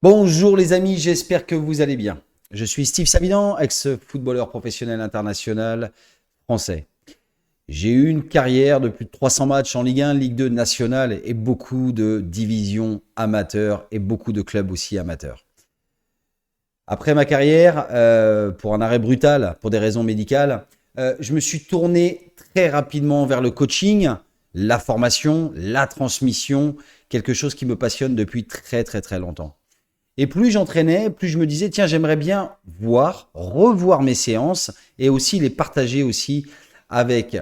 Bonjour les amis, j'espère que vous allez bien. Je suis Steve Savidan, ex-footballeur professionnel international français. J'ai eu une carrière de plus de 300 matchs en Ligue 1, Ligue 2 nationale et beaucoup de divisions amateurs et beaucoup de clubs aussi amateurs. Après ma carrière, pour un arrêt brutal, pour des raisons médicales, je me suis tourné très rapidement vers le coaching, la formation, la transmission, quelque chose qui me passionne depuis très longtemps. Et plus j'entraînais, plus je me disais, tiens, j'aimerais bien revoir mes séances et aussi les partager aussi avec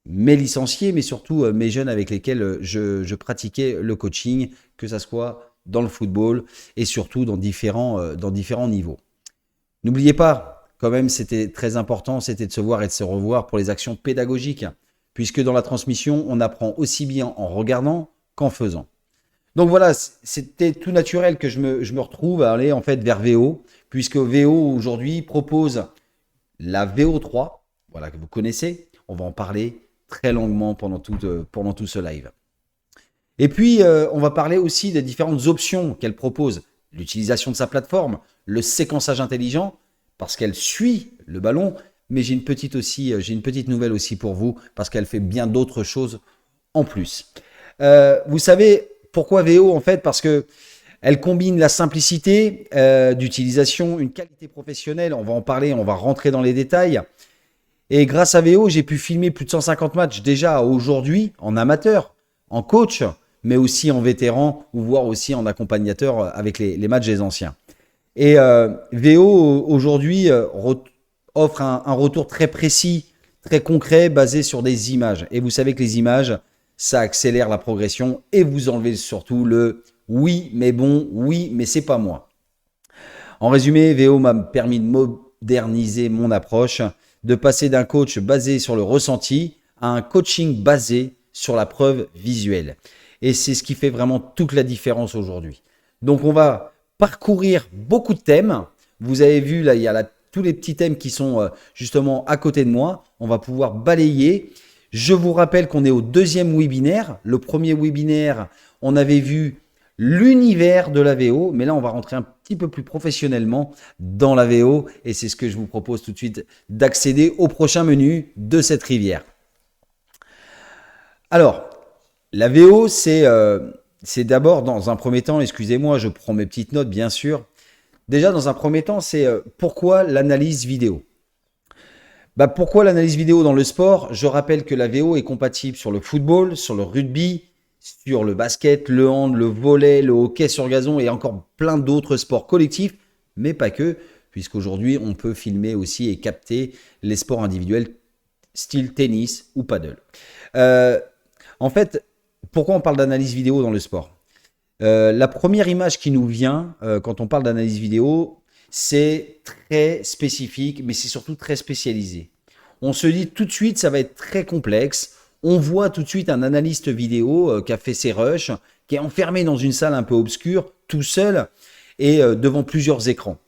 mes licenciés, mais surtout mes jeunes avec lesquels je pratiquais le coaching, que ça soit dans le football et surtout dans différents niveaux. N'oubliez pas, quand même, c'était très important, c'était de se voir et de se revoir pour les actions pédagogiques, puisque dans la transmission, on apprend aussi bien en regardant qu'en faisant. Donc voilà, c'était tout naturel que je me retrouve à aller en fait vers VO, puisque VO aujourd'hui propose la VO3, voilà, que vous connaissez. On va en parler très longuement pendant tout ce live. Et puis, on va parler aussi des différentes options qu'elle propose. L'utilisation de sa plateforme, le séquençage intelligent, parce qu'elle suit le ballon, mais j'ai une petite nouvelle aussi pour vous, parce qu'elle fait bien d'autres choses en plus. Vous savez pourquoi VO en fait? Parce que elle combine la simplicité d'utilisation, une qualité professionnelle. On va en parler, on va rentrer dans les détails. Et grâce à VO, j'ai pu filmer plus de 150 matchs déjà aujourd'hui en amateur, en coach, mais aussi en vétéran ou voire aussi en accompagnateur avec les matchs des anciens. Et VO aujourd'hui offre un retour très précis, très concret, basé sur des images. Et vous savez que les images, ça accélère la progression et vous enlevez surtout le oui mais bon, oui mais c'est pas moi. En résumé, VO m'a permis de moderniser mon approche, de passer d'un coach basé sur le ressenti à un coaching basé sur la preuve visuelle. Et c'est ce qui fait vraiment toute la différence aujourd'hui. Donc on va parcourir beaucoup de thèmes. Vous avez vu là, il y a tous les petits thèmes qui sont justement à côté de moi. On va pouvoir balayer. Je vous rappelle qu'on est au deuxième webinaire. Le premier webinaire, on avait vu l'univers de la VO, mais là, on va rentrer un petit peu plus professionnellement dans la VO et c'est ce que je vous propose tout de suite d'accéder au prochain menu de cette rivière. Alors, la VO, c'est d'abord, dans un premier temps, excusez-moi, je prends mes petites notes, bien sûr. Déjà, dans un premier temps, c'est pourquoi l'analyse vidéo? Pourquoi l'analyse vidéo dans le sport? Je rappelle que la VO est compatible sur le football, sur le rugby, sur le basket, le hand, le volley, le hockey sur gazon et encore plein d'autres sports collectifs, mais pas que, puisqu'aujourd'hui on peut filmer aussi et capter les sports individuels style tennis ou paddle. En fait, pourquoi on parle d'analyse vidéo dans le sport? La première image qui nous vient quand on parle d'analyse vidéo, c'est très spécifique, mais c'est surtout très spécialisé. On se dit tout de suite, ça va être très complexe. On voit tout de suite un analyste vidéo qui a fait ses rushs, qui est enfermé dans une salle un peu obscure, tout seul, et devant plusieurs écrans.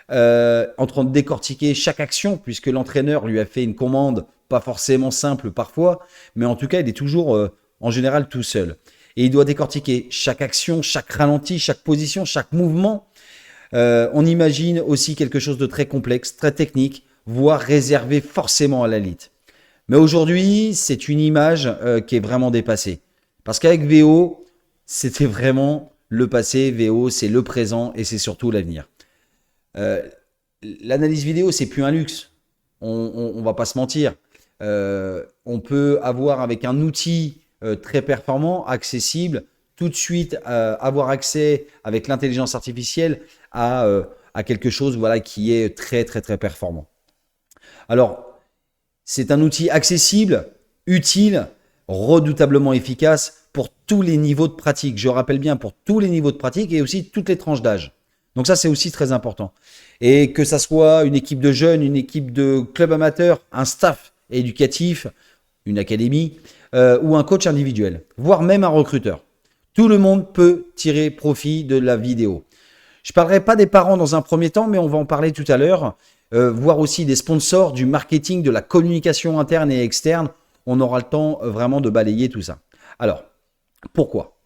En train de décortiquer chaque action, puisque l'entraîneur lui a fait une commande, pas forcément simple parfois, mais en tout cas, il est toujours en général tout seul. Et il doit décortiquer chaque action, chaque ralenti, chaque position, chaque mouvement. On imagine aussi quelque chose de très complexe, très technique, voire réservé forcément à l'élite. Mais aujourd'hui, c'est une image qui est vraiment dépassée. Parce qu'avec VO, c'était vraiment le passé, VO, c'est le présent et c'est surtout l'avenir. L'analyse vidéo, c'est plus un luxe. On va pas se mentir. On peut avoir avec un outil très performant, accessible, tout de suite avoir accès avec l'intelligence artificielle à quelque chose voilà, qui est très performant. Alors, c'est un outil accessible, utile, redoutablement efficace pour tous les niveaux de pratique. Je rappelle bien pour tous les niveaux de pratique et aussi toutes les tranches d'âge. Donc ça, c'est aussi très important. Et que ça soit une équipe de jeunes, une équipe de club amateur, un staff éducatif, une académie ou un coach individuel, voire même un recruteur. Tout le monde peut tirer profit de la vidéo. Je ne parlerai pas des parents dans un premier temps, mais on va en parler tout à l'heure. Voir aussi des sponsors, du marketing, de la communication interne et externe. On aura le temps vraiment de balayer tout ça. Alors, pourquoi?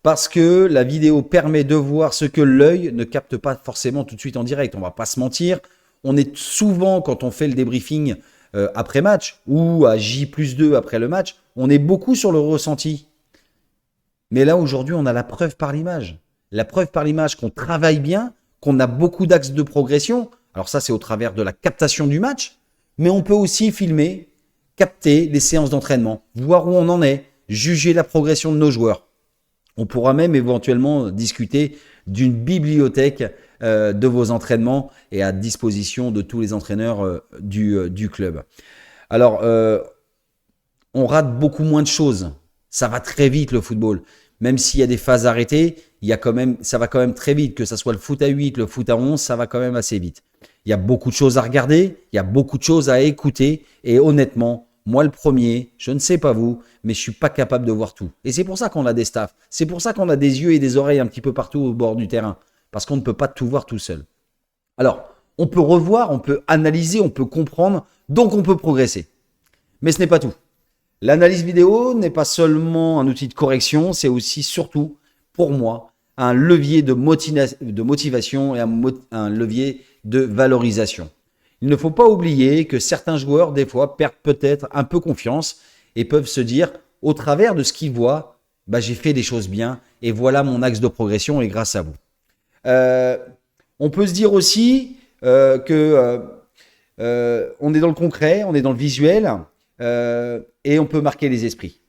Parce que la vidéo permet de voir ce que l'œil ne capte pas forcément tout de suite en direct. On va pas se mentir. On est souvent, quand on fait le débriefing après match ou à J+2 après le match, on est beaucoup sur le ressenti. Mais là, aujourd'hui, on a la preuve par l'image. La preuve par l'image qu'on travaille bien, qu'on a beaucoup d'axes de progression. Alors ça, c'est au travers de la captation du match. Mais on peut aussi filmer, capter les séances d'entraînement, voir où on en est, juger la progression de nos joueurs. On pourra même éventuellement discuter d'une bibliothèque de vos entraînements et à disposition de tous les entraîneurs du club. Alors, on rate beaucoup moins de choses. Ça va très vite le football. Même s'il y a des phases arrêtées, ça va quand même très vite. Que ce soit le foot à 8, le foot à 11, ça va quand même assez vite. Il y a beaucoup de choses à regarder, il y a beaucoup de choses à écouter. Et honnêtement, moi le premier, je ne sais pas vous, mais je ne suis pas capable de voir tout. Et c'est pour ça qu'on a des staffs. C'est pour ça qu'on a des yeux et des oreilles un petit peu partout au bord du terrain. Parce qu'on ne peut pas tout voir tout seul. Alors, on peut revoir, on peut analyser, on peut comprendre, donc on peut progresser. Mais ce n'est pas tout. L'analyse vidéo n'est pas seulement un outil de correction, c'est aussi surtout, pour moi, un levier de motivation et un levier de valorisation. Il ne faut pas oublier que certains joueurs, des fois, perdent peut-être un peu confiance et peuvent se dire, au travers de ce qu'ils voient, j'ai fait des choses bien et voilà mon axe de progression et grâce à vous. On peut se dire aussi que on est dans le concret, on est dans le visuel et on peut marquer les esprits.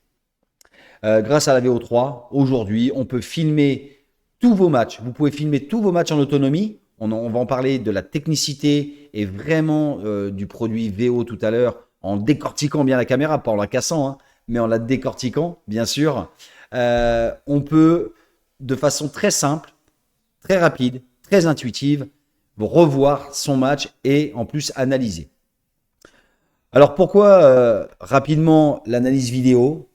Grâce à la VO3, aujourd'hui, on peut filmer tous vos matchs. Vous pouvez filmer tous vos matchs en autonomie. On va en parler de la technicité et vraiment du produit VO tout à l'heure en décortiquant bien la caméra, pas en la cassant, hein, mais en la décortiquant, bien sûr. On peut, de façon très simple, très rapide, très intuitive, revoir son match et en plus analyser. Alors pourquoi rapidement l'analyse vidéo?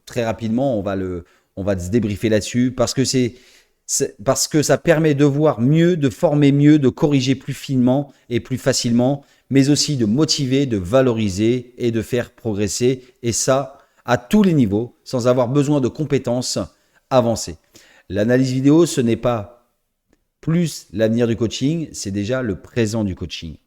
Très rapidement, on va se débriefer là-dessus parce que ça permet de voir mieux, de former mieux, de corriger plus finement et plus facilement, mais aussi de motiver, de valoriser et de faire progresser, et ça à tous les niveaux, sans avoir besoin de compétences avancées. L'analyse vidéo, ce n'est pas plus l'avenir du coaching, c'est déjà le présent du coaching.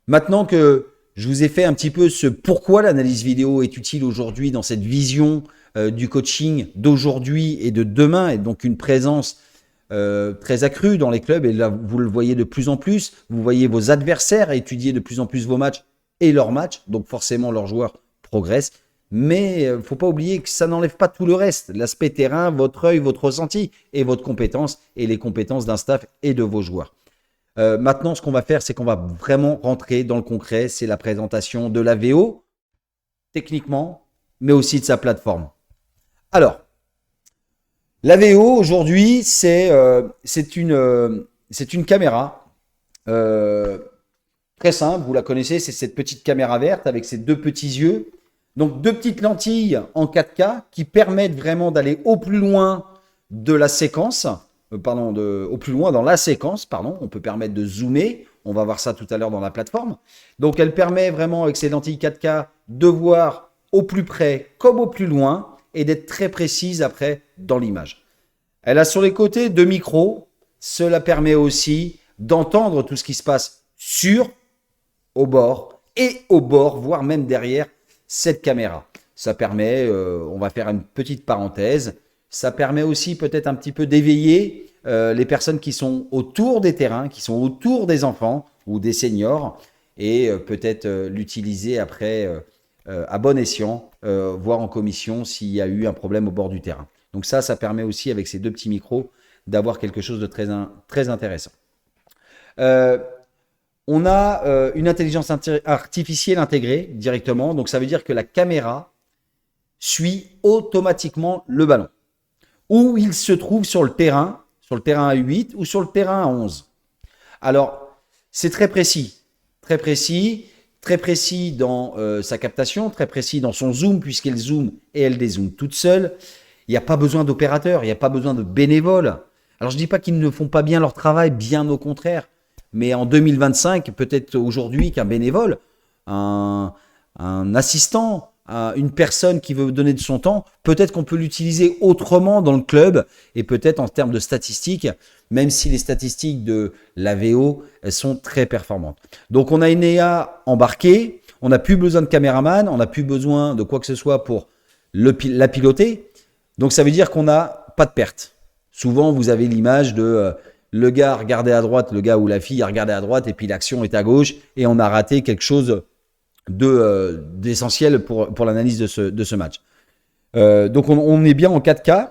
Maintenant que je vous ai fait un petit peu ce pourquoi l'analyse vidéo est utile aujourd'hui dans cette vision du coaching d'aujourd'hui et de demain, et donc une présence très accrue dans les clubs, et là vous le voyez de plus en plus, vous voyez vos adversaires étudier de plus en plus vos matchs et leurs matchs, donc forcément leurs joueurs progressent, mais il ne faut pas oublier que ça n'enlève pas tout le reste, l'aspect terrain, votre œil, votre ressenti et votre compétence et les compétences d'un staff et de vos joueurs. Maintenant, ce qu'on va faire, c'est qu'on va vraiment rentrer dans le concret, c'est la présentation de la VO, techniquement, mais aussi de sa plateforme. Alors, la VO aujourd'hui, c'est une caméra très simple, vous la connaissez, c'est cette petite caméra verte avec ses deux petits yeux. Donc, deux petites lentilles en 4K qui permettent vraiment d'aller au plus loin de la séquence. Au plus loin dans la séquence, on peut permettre de zoomer, on va voir ça tout à l'heure dans la plateforme. Donc elle permet vraiment avec ces lentilles 4K de voir au plus près comme au plus loin et d'être très précise après dans l'image. Elle a sur les côtés deux micros, cela permet aussi d'entendre tout ce qui se passe au bord, voire même derrière cette caméra. Ça permet, on va faire une petite parenthèse, ça permet aussi peut-être un petit peu d'éveiller les personnes qui sont autour des terrains, qui sont autour des enfants ou des seniors, et peut-être l'utiliser après à bon escient, voire en commission s'il y a eu un problème au bord du terrain. Donc ça permet aussi avec ces deux petits micros d'avoir quelque chose de très intéressant. On a une intelligence artificielle intégrée directement, donc ça veut dire que la caméra suit automatiquement le ballon, où il se trouve sur le terrain à 8 ou sur le terrain à 11. Alors, c'est très précis dans sa captation, très précis dans son zoom, puisqu'elle zoome et elle dézoome toute seule. Il n'y a pas besoin d'opérateurs, il n'y a pas besoin de bénévoles. Alors, je ne dis pas qu'ils ne font pas bien leur travail, bien au contraire. Mais en 2025, peut-être aujourd'hui qu'un bénévole, un assistant une personne qui veut donner de son temps, peut-être qu'on peut l'utiliser autrement dans le club et peut-être en termes de statistiques, même si les statistiques de la VO elles sont très performantes. Donc on a une IA embarquée, on n'a plus besoin de caméraman, on n'a plus besoin de quoi que ce soit pour la piloter. Donc ça veut dire qu'on n'a pas de perte. Souvent vous avez l'image de le gars a regardé à droite, le gars ou la fille a regardé à droite et puis l'action est à gauche et on a raté quelque chose d'essentiel pour l'analyse de ce match. Donc on est bien en 4K,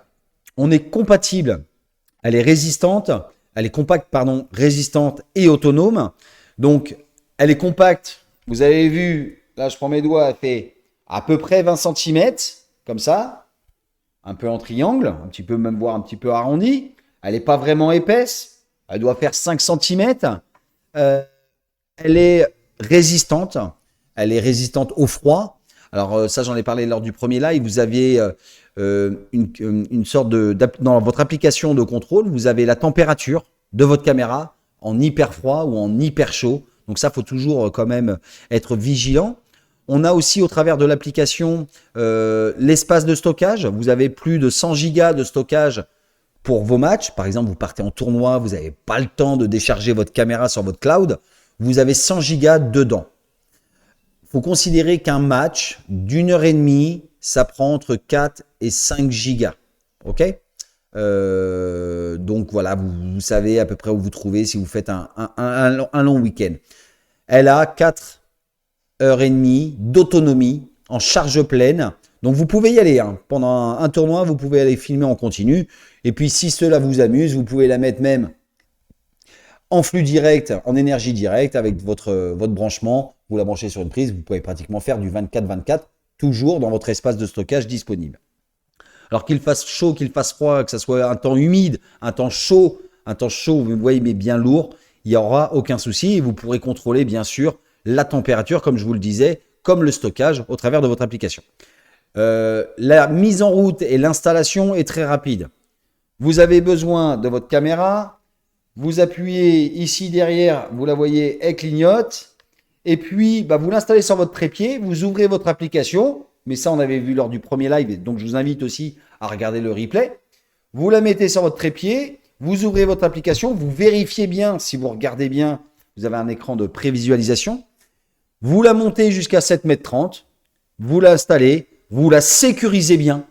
on est compatible, elle est résistante, elle est compacte, pardon, résistante et autonome. Donc elle est compacte, vous avez vu, là je prends mes doigts, elle fait à peu près 20 cm, comme ça, un peu en triangle, un petit peu même voire un petit peu arrondi. Elle n'est pas vraiment épaisse, elle doit faire 5 cm. Elle est résistante. Elle est résistante au froid. Alors ça, j'en ai parlé lors du premier live. Vous aviez une sorte dans votre application de contrôle, vous avez la température de votre caméra en hyper froid ou en hyper chaud. Donc ça, faut toujours quand même être vigilant. On a aussi au travers de l'application l'espace de stockage. Vous avez plus de 100 gigas de stockage pour vos matchs. Par exemple, vous partez en tournoi, vous n'avez pas le temps de décharger votre caméra sur votre cloud. Vous avez 100 gigas dedans. Il faut considérer qu'un match d'une heure et demie, ça prend entre 4 et 5 gigas. OK ? Donc voilà, vous savez à peu près où vous trouvez si vous faites un long week-end. Elle a 4 heures et demie d'autonomie en charge pleine. Donc vous pouvez y aller. Hein. Pendant un tournoi, vous pouvez aller filmer en continu. Et puis si cela vous amuse, vous pouvez la mettre même en flux direct, en énergie directe avec votre branchement. Vous la branchez sur une prise, vous pouvez pratiquement faire du 24-24 toujours dans votre espace de stockage disponible. Alors qu'il fasse chaud, qu'il fasse froid, que ce soit un temps humide, un temps chaud, vous voyez, mais bien lourd, il n'y aura aucun souci et vous pourrez contrôler bien sûr la température, comme je vous le disais, comme le stockage au travers de votre application. La mise en route et l'installation est très rapide. Vous avez besoin de votre caméra, vous appuyez ici derrière, vous la voyez, elle clignote, et puis vous l'installez sur votre trépied, vous ouvrez votre application, mais ça on avait vu lors du premier live, donc je vous invite aussi à regarder le replay. Vous la mettez sur votre trépied, vous ouvrez votre application, vous vérifiez bien, si vous regardez bien, vous avez un écran de prévisualisation, vous la montez jusqu'à 7,30 m, vous l'installez, vous la sécurisez bien.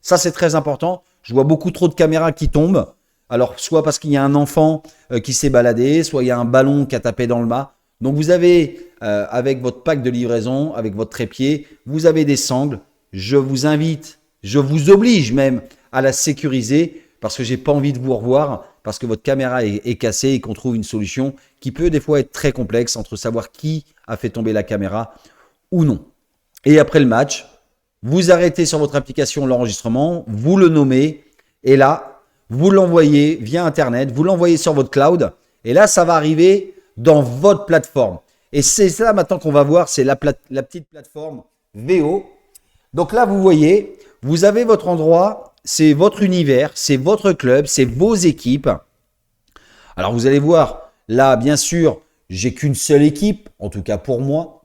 Ça, c'est très important. Je vois beaucoup trop de caméras qui tombent. Alors, soit parce qu'il y a un enfant qui s'est baladé, soit il y a un ballon qui a tapé dans le mât. Donc, vous avez, avec votre pack de livraison, avec votre trépied, vous avez des sangles. Je vous invite, je vous oblige même à la sécuriser parce que j'ai pas envie de vous revoir, parce que votre caméra est cassée et qu'on trouve une solution qui peut des fois être très complexe entre savoir qui a fait tomber la caméra ou non. Et après le match, vous arrêtez sur votre application l'enregistrement, vous le nommez et là, vous l'envoyez via Internet, vous l'envoyez sur votre cloud et là, ça va arriver dans votre plateforme. Et c'est ça maintenant qu'on va voir, c'est la petite plateforme VO. Donc là, vous voyez, vous avez votre endroit, c'est votre univers, c'est votre club, c'est vos équipes. Alors vous allez voir, là, bien sûr, j'ai qu'une seule équipe, en tout cas pour moi,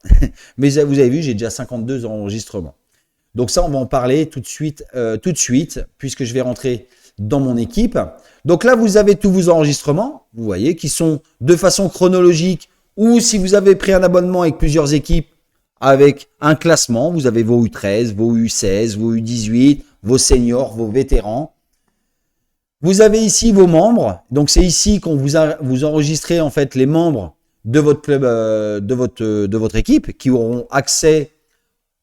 mais vous avez vu, j'ai déjà 52 enregistrements. Donc ça, on va en parler tout de suite, puisque je vais rentrer dans mon équipe. Donc là, vous avez tous vos enregistrements, vous voyez, qui sont de façon chronologique, ou si vous avez pris un abonnement avec plusieurs équipes, avec un classement, vous avez vos U13, vos U16, vos U18, vos seniors, vos vétérans. Vous avez ici vos membres, donc c'est ici qu'on vous enregistrez en fait les membres de votre club, de votre équipe, qui auront accès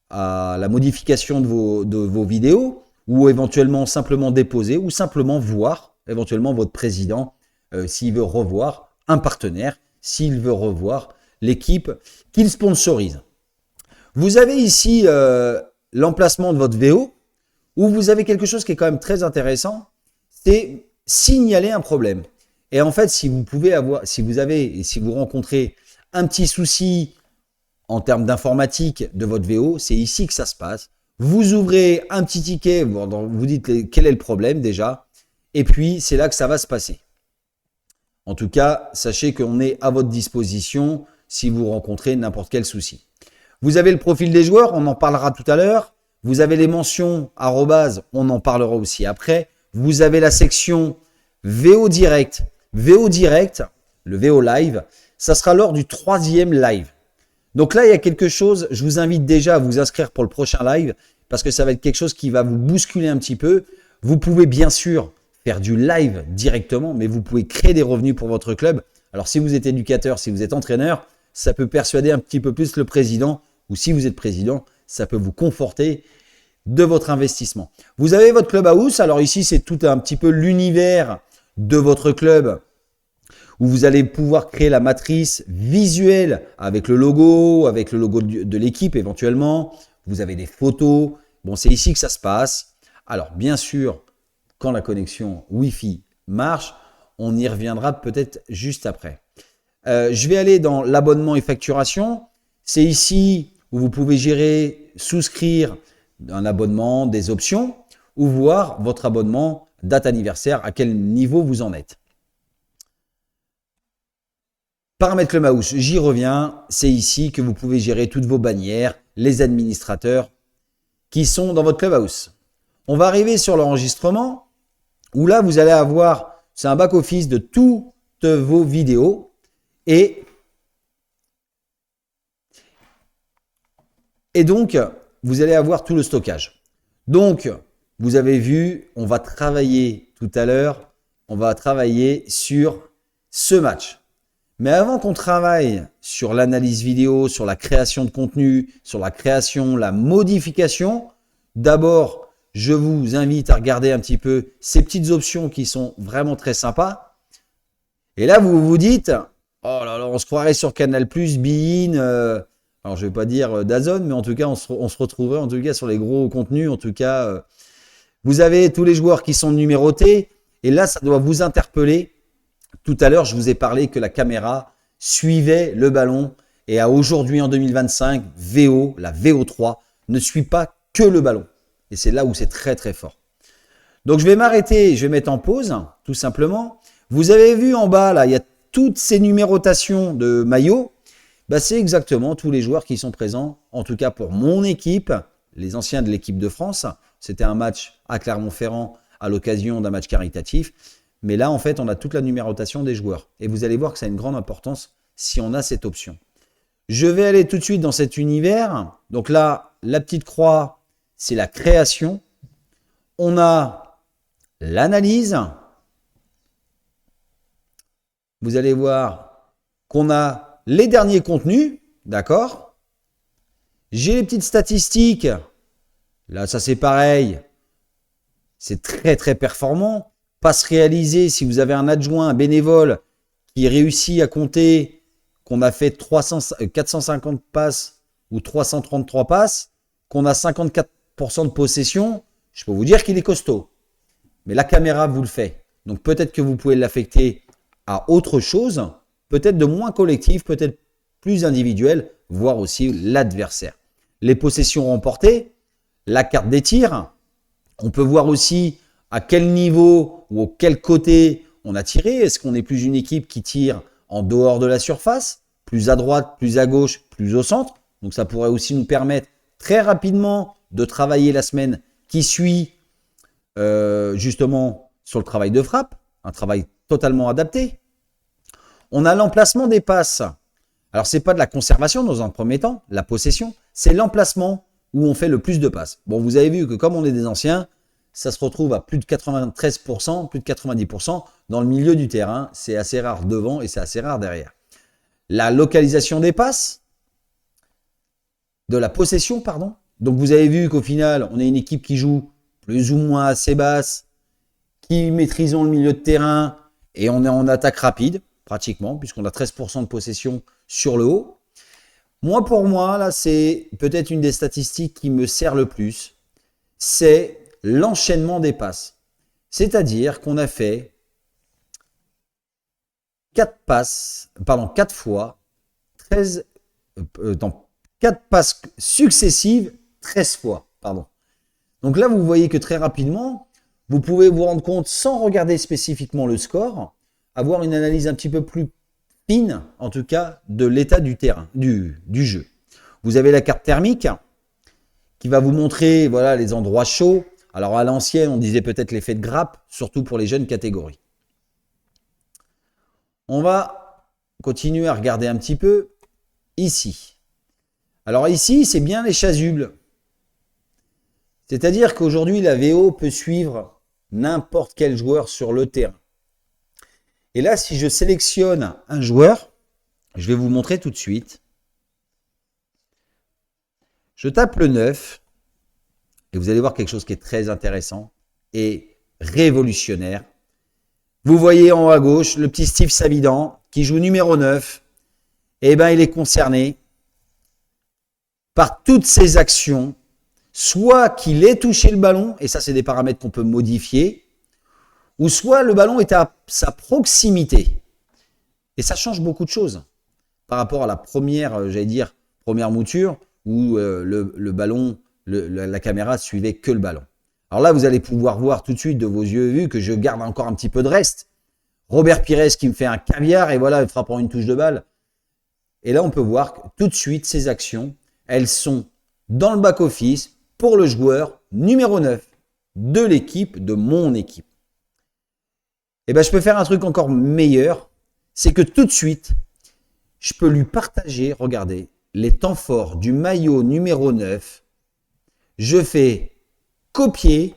à la modification de vos vidéos, ou éventuellement simplement déposer, ou simplement voir éventuellement votre président s'il veut revoir un partenaire, s'il veut revoir l'équipe qu'il sponsorise. Vous avez ici l'emplacement de votre VO, où vous avez quelque chose qui est quand même très intéressant, c'est signaler un problème. Et en fait, si vous rencontrez un petit souci en termes d'informatique de votre VO, c'est ici que ça se passe. Vous ouvrez un petit ticket, vous dites quel est le problème déjà, et puis c'est là que ça va se passer. En tout cas, sachez qu'on est à votre disposition si vous rencontrez n'importe quel souci. Vous avez le profil des joueurs, on en parlera tout à l'heure. Vous avez les mentions arrobase, on en parlera aussi après. Vous avez la section VO direct. VO direct, le VO live, ça sera lors du 3e live. Donc là, il y a quelque chose, je vous invite déjà à vous inscrire pour le prochain live parce que ça va être quelque chose qui va vous bousculer un petit peu. Vous pouvez bien sûr faire du live directement, mais vous pouvez créer des revenus pour votre club. Alors si vous êtes éducateur, si vous êtes entraîneur, ça peut persuader un petit peu plus le président, ou si vous êtes président, ça peut vous conforter de votre investissement. Vous avez votre clubhouse, alors ici c'est tout un petit peu l'univers de votre club où vous allez pouvoir créer la matrice visuelle avec le logo de l'équipe éventuellement. Vous avez des photos. Bon, c'est ici que ça se passe. Alors, bien sûr, quand la connexion Wi-Fi marche, on y reviendra peut-être juste après. Je vais aller dans l'abonnement et facturation. C'est ici où vous pouvez gérer, souscrire un abonnement, des options, ou voir votre abonnement, date anniversaire, à quel niveau vous en êtes. Paramètres Clubhouse, j'y reviens. C'est ici que vous pouvez gérer toutes vos bannières, les administrateurs qui sont dans votre Clubhouse. On va arriver sur l'enregistrement où là, vous allez avoir, c'est un back-office de toutes vos vidéos et donc, vous allez avoir tout le stockage. Donc, vous avez vu, on va travailler tout à l'heure, on va travailler sur ce match. Mais avant qu'on travaille sur l'analyse vidéo, sur la création de contenu, sur la création, la modification, d'abord, je vous invite à regarder un petit peu ces petites options qui sont vraiment très sympas. Et là, vous vous dites, oh là là, on se croirait sur Canal+, beIN, alors je ne vais pas dire DAZN, mais en tout cas, on se retrouverait en tout cas sur les gros contenus. En tout cas, vous avez tous les joueurs qui sont numérotés. Et là, ça doit vous interpeller. Tout à l'heure, je vous ai parlé que la caméra suivait le ballon. Et à aujourd'hui, en 2025, VO, la VO3, ne suit pas que le ballon. Et c'est là où c'est très, très fort. Donc, je vais m'arrêter, je vais mettre en pause, tout simplement. Vous avez vu en bas, là, il y a toutes ces numérotations de maillots. Bah, c'est exactement tous les joueurs qui sont présents, en tout cas pour mon équipe, les anciens de l'équipe de France. C'était un match à Clermont-Ferrand à l'occasion d'un match caritatif. Mais là, en fait, on a toute la numérotation des joueurs. Et vous allez voir que ça a une grande importance si on a cette option. Je vais aller tout de suite dans cet univers. Donc là, la petite croix, c'est la création. On a l'analyse. Vous allez voir qu'on a les derniers contenus, d'accord? J'ai les petites statistiques. Là, ça c'est pareil. C'est très, très performant. Passes réalisées, si vous avez un adjoint, un bénévole qui réussit à compter qu'on a fait 450 passes ou 333 passes, qu'on a 54% de possession, je peux vous dire qu'il est costaud. Mais la caméra vous le fait. Donc peut-être que vous pouvez l'affecter à autre chose, peut-être de moins collectif, peut-être plus individuel, voire aussi l'adversaire. Les possessions remportées, la carte des tirs, on peut voir aussi à quel niveau ou au quel côté on a tiré. Est-ce qu'on est plus une équipe qui tire en dehors de la surface, plus à droite, plus à gauche, plus au centre? Donc ça pourrait aussi nous permettre très rapidement de travailler la semaine qui suit justement sur le travail de frappe, un travail totalement adapté. On a l'emplacement des passes. Alors ce n'est pas de la conservation dans un premier temps, la possession, c'est l'emplacement où on fait le plus de passes. Bon, vous avez vu que comme on est des anciens, ça se retrouve à plus de 93%, plus de 90% dans le milieu du terrain. C'est assez rare devant et c'est assez rare derrière. La localisation des passes, de la possession, pardon. Donc vous avez vu qu'au final, on est une équipe qui joue plus ou moins assez basse, qui maîtrisons le milieu de terrain et on est en attaque rapide, pratiquement, puisqu'on a 13% de possession sur le haut. Moi, pour moi, là, c'est peut-être une des statistiques qui me sert le plus. C'est l'enchaînement des passes. C'est-à-dire qu'on a fait 4 fois 13, 4 passes successives 13 fois. Donc là, vous voyez que très rapidement, vous pouvez vous rendre compte, sans regarder spécifiquement le score, avoir une analyse un petit peu plus fine, en tout cas, de l'état du terrain, du jeu. Vous avez la carte thermique qui va vous montrer voilà, les endroits chauds. Alors à l'ancienne, on disait peut-être l'effet de grappe, surtout pour les jeunes catégories. On va continuer à regarder un petit peu ici. Alors ici, c'est bien les chasubles. C'est-à-dire qu'aujourd'hui, la VO peut suivre n'importe quel joueur sur le terrain. Et là, si je sélectionne un joueur, je vais vous montrer tout de suite. Je tape le 9 et vous allez voir quelque chose qui est très intéressant et révolutionnaire. Vous voyez en haut à gauche le petit Steve Savidan qui joue numéro 9. Eh bien, il est concerné par toutes ces actions, soit qu'il ait touché le ballon, et ça c'est des paramètres qu'on peut modifier, ou soit le ballon est à sa proximité. Et ça change beaucoup de choses par rapport à la première, j'allais dire, première mouture, où le ballon, la caméra suivait que le ballon. Alors là, vous allez pouvoir voir tout de suite de vos yeux vus que je garde encore un petit peu de reste. Robert Pires qui me fait un caviar, et voilà, il frappant une touche de balle. Et là, on peut voir que tout de suite, ces actions, elles sont dans le back-office pour le joueur numéro 9 de l'équipe, de mon équipe. Et bien, je peux faire un truc encore meilleur, c'est que tout de suite, je peux lui partager, regardez, les temps forts du maillot numéro 9. Je fais copier,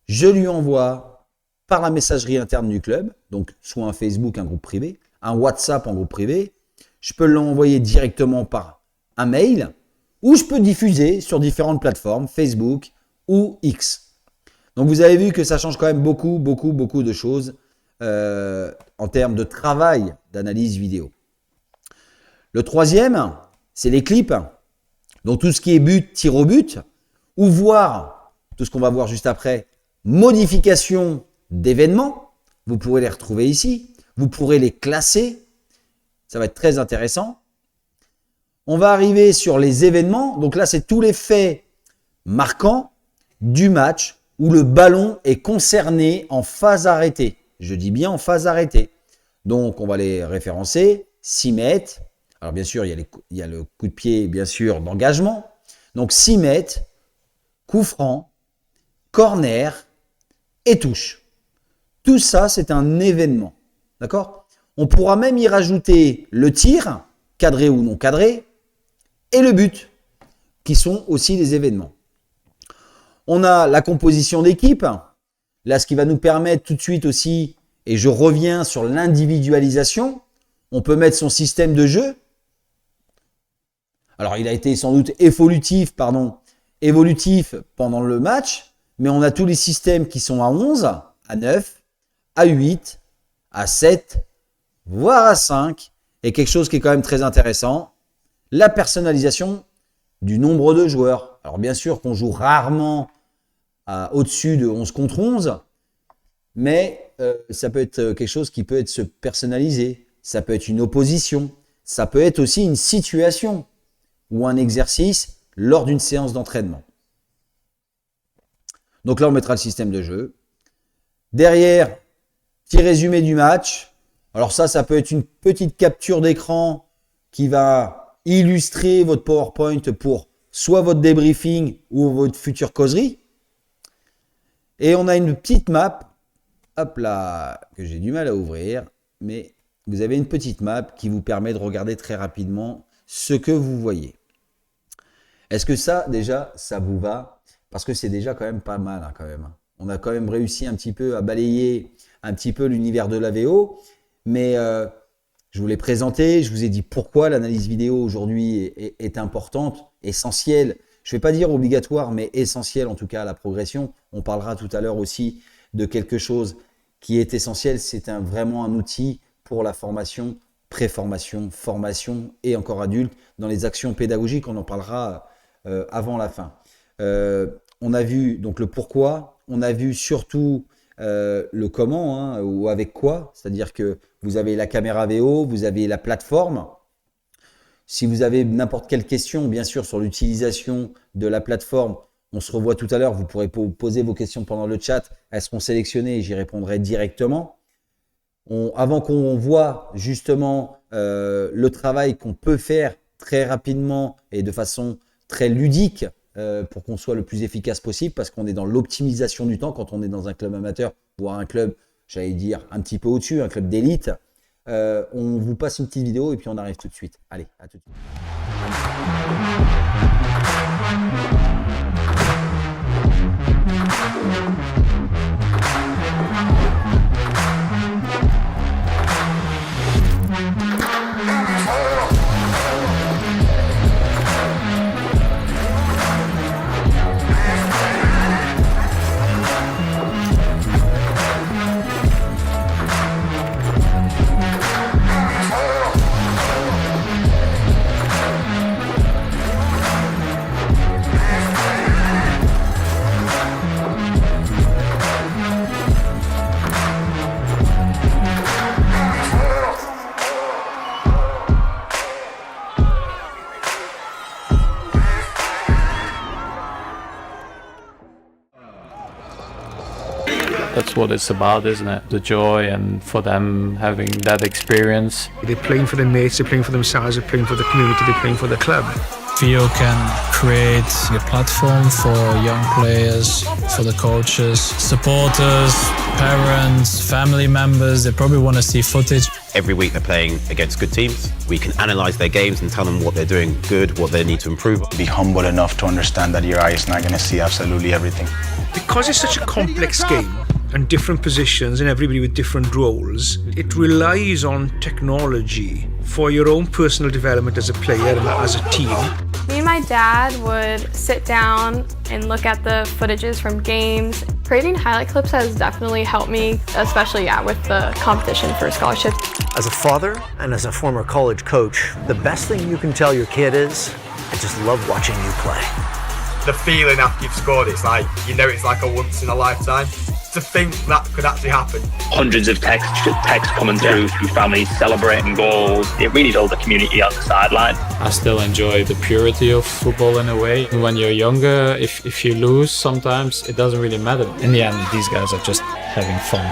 je lui envoie par la messagerie interne du club, donc soit un Facebook, un groupe privé, un WhatsApp en groupe privé. Je peux l'envoyer directement par un mail ou je peux diffuser sur différentes plateformes, Facebook ou X. Donc vous avez vu que ça change quand même beaucoup de choses en termes de travail d'analyse vidéo. Le troisième, c'est les clips. Donc tout ce qui est but, tir au but, ou voir, tout ce qu'on va voir juste après, modification d'événements. Vous pourrez les retrouver ici. Vous pourrez les classer. Ça va être très intéressant. On va arriver sur les événements. Donc là, c'est tous les faits marquants du match où le ballon est concerné en phase arrêtée. Je dis bien en phase arrêtée. Donc, on va les référencer. 6 mètres. Alors, bien sûr, il y a le coup de pied, bien sûr, d'engagement. Donc, 6 mètres, coup franc, corner et touche. Tout ça, c'est un événement. D'accord ? On pourra même y rajouter le tir, cadré ou non cadré, et le but, qui sont aussi des événements. On a la composition d'équipe. Là, ce qui va nous permettre tout de suite aussi, et je reviens sur l'individualisation, on peut mettre son système de jeu. Alors, il a été sans doute évolutif pendant le match, mais on a tous les systèmes qui sont à 11, à 9, à 8, à 7, voire à 5, et quelque chose qui est quand même très intéressant, la personnalisation du nombre de joueurs. Alors bien sûr qu'on joue rarement au-dessus de 11 contre 11, mais ça peut être quelque chose qui peut être se personnaliser, ça peut être une opposition, ça peut être aussi une situation ou un exercice lors d'une séance d'entraînement. Donc là, on mettra le système de jeu. Derrière, petit résumé du match. Alors ça peut être une petite capture d'écran qui va illustrer votre PowerPoint pour soit votre débriefing ou votre future causerie. Et on a une petite map, hop là, que j'ai du mal à ouvrir, mais vous avez une petite map qui vous permet de regarder très rapidement ce que vous voyez. Est-ce que ça, déjà, ça vous va? Parce que c'est déjà quand même pas mal, hein, quand même. On a quand même réussi un petit peu à balayer un petit peu l'univers de la VO, mais je vous l'ai présenté, je vous ai dit pourquoi l'analyse vidéo aujourd'hui est importante, essentielle. Je ne vais pas dire obligatoire, mais essentielle en tout cas à la progression. On parlera tout à l'heure aussi de quelque chose qui est essentiel. C'est vraiment un outil pour la formation, préformation, formation et encore adulte dans les actions pédagogiques. On en parlera avant la fin. On a vu donc le pourquoi, on a vu surtout le comment, hein, ou avec quoi, c'est-à-dire que vous avez la caméra VO, vous avez la plateforme. Si vous avez n'importe quelle question, bien sûr, sur l'utilisation de la plateforme, on se revoit tout à l'heure, vous pourrez poser vos questions pendant le chat, elles seront sélectionnées et j'y répondrai directement. Avant qu'on voit justement le travail qu'on peut faire très rapidement et de façon très ludique pour qu'on soit le plus efficace possible, parce qu'on est dans l'optimisation du temps quand on est dans un club amateur, voire un club, j'allais dire, un petit peu au-dessus, un club d'élite. On vous passe une petite vidéo et puis on arrive tout de suite. Allez, à tout de suite. That's what it's about, isn't it? The joy, and for them having that experience. They're playing for their mates, they're playing for themselves, they're playing for the community, they're playing for the club. Theo can create a platform for young players, for the coaches, supporters, parents, family members. They probably want to see footage. Every week they're playing against good teams. We can analyse their games and tell them what they're doing good, what they need to improve. Be humble enough to understand that your eye is not going to see absolutely everything. Because it's such a complex game and different positions and everybody with different roles, it relies on technology for your own personal development as a player and as a team. Me and my dad would sit down and look at the footages from games. Creating highlight clips has definitely helped me, especially with the competition for scholarships. As a father and as a former college coach, the best thing you can tell your kid is, I just love watching you play. The feeling after you've scored, it's like, you know, it's like a once in a lifetime. To think that could actually happen. Hundreds of texts coming through families celebrating goals. It really builds a community on the sideline. I still enjoy the purity of football in a way. When you're younger, if you lose, sometimes it doesn't really matter. In the end, these guys are just having fun.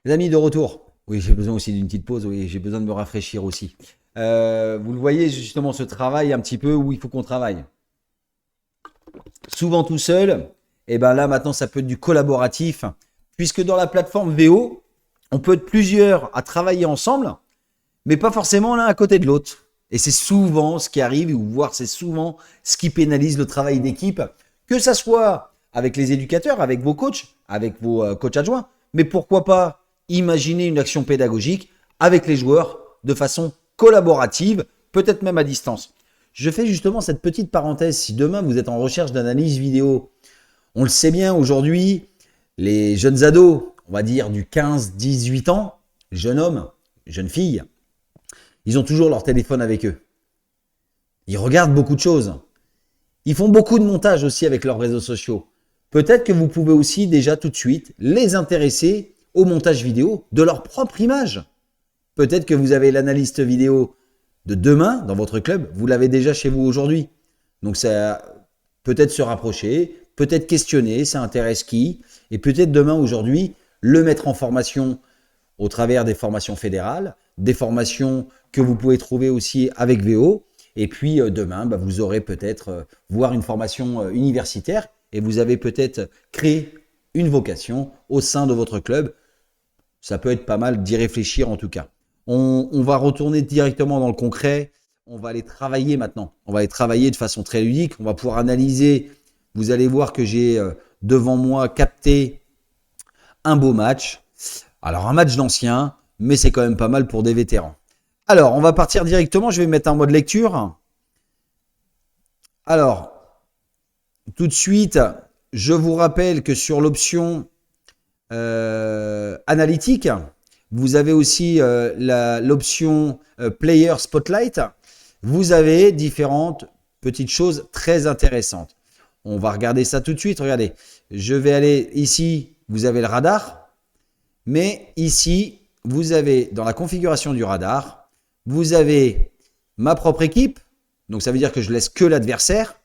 Les amis, de retour. Oui, j'ai besoin aussi d'une petite pause. Oui, j'ai besoin de me rafraîchir aussi. Vous le voyez, justement, ce travail un petit peu où il faut qu'on travaille. Souvent tout seul, et bien là, maintenant, ça peut être du collaboratif. Puisque dans la plateforme VO, on peut être plusieurs à travailler ensemble, mais pas forcément l'un à côté de l'autre. Et c'est souvent ce qui arrive, ou voire c'est souvent ce qui pénalise le travail d'équipe, que ça soit avec les éducateurs, avec vos coachs, avec vos coachs adjoints, mais pourquoi pas imaginer une action pédagogique avec les joueurs de façon collaborative, peut-être même à distance. Je fais justement cette petite parenthèse. Si demain vous êtes en recherche d'analyse vidéo, on le sait bien aujourd'hui, les jeunes ados, on va dire du 15-18 ans, jeunes hommes, jeunes filles, ils ont toujours leur téléphone avec eux. Ils regardent beaucoup de choses. Ils font beaucoup de montage aussi avec leurs réseaux sociaux. Peut-être que vous pouvez aussi déjà tout de suite les intéresser au montage vidéo de leur propre image. Peut-être que vous avez l'analyste vidéo de demain dans votre club, vous l'avez déjà chez vous aujourd'hui. Donc ça peut-être se rapprocher, peut-être questionner, ça intéresse qui, et peut-être demain, aujourd'hui, le mettre en formation au travers des formations fédérales, des formations que vous pouvez trouver aussi avec VO, et puis demain, vous aurez peut-être voire une formation universitaire, et vous avez peut-être créé une vocation au sein de votre club. Ça peut être pas mal d'y réfléchir en tout cas. On va retourner directement dans le concret. On va aller travailler maintenant. On va aller travailler de façon très ludique. On va pouvoir analyser. Vous allez voir que j'ai devant moi capté un beau match. Alors un match d'anciens, mais c'est quand même pas mal pour des vétérans. Alors, on va partir directement. Je vais mettre un mode lecture. Alors, tout de suite, je vous rappelle que sur l'option analytique, vous avez aussi l'option Player Spotlight. Vous avez différentes petites choses très intéressantes. On va regarder ça tout de suite. Regardez, je vais aller ici, vous avez le radar. Mais ici, vous avez dans la configuration du radar, vous avez ma propre équipe. Donc ça veut dire que je laisse que l'adversaire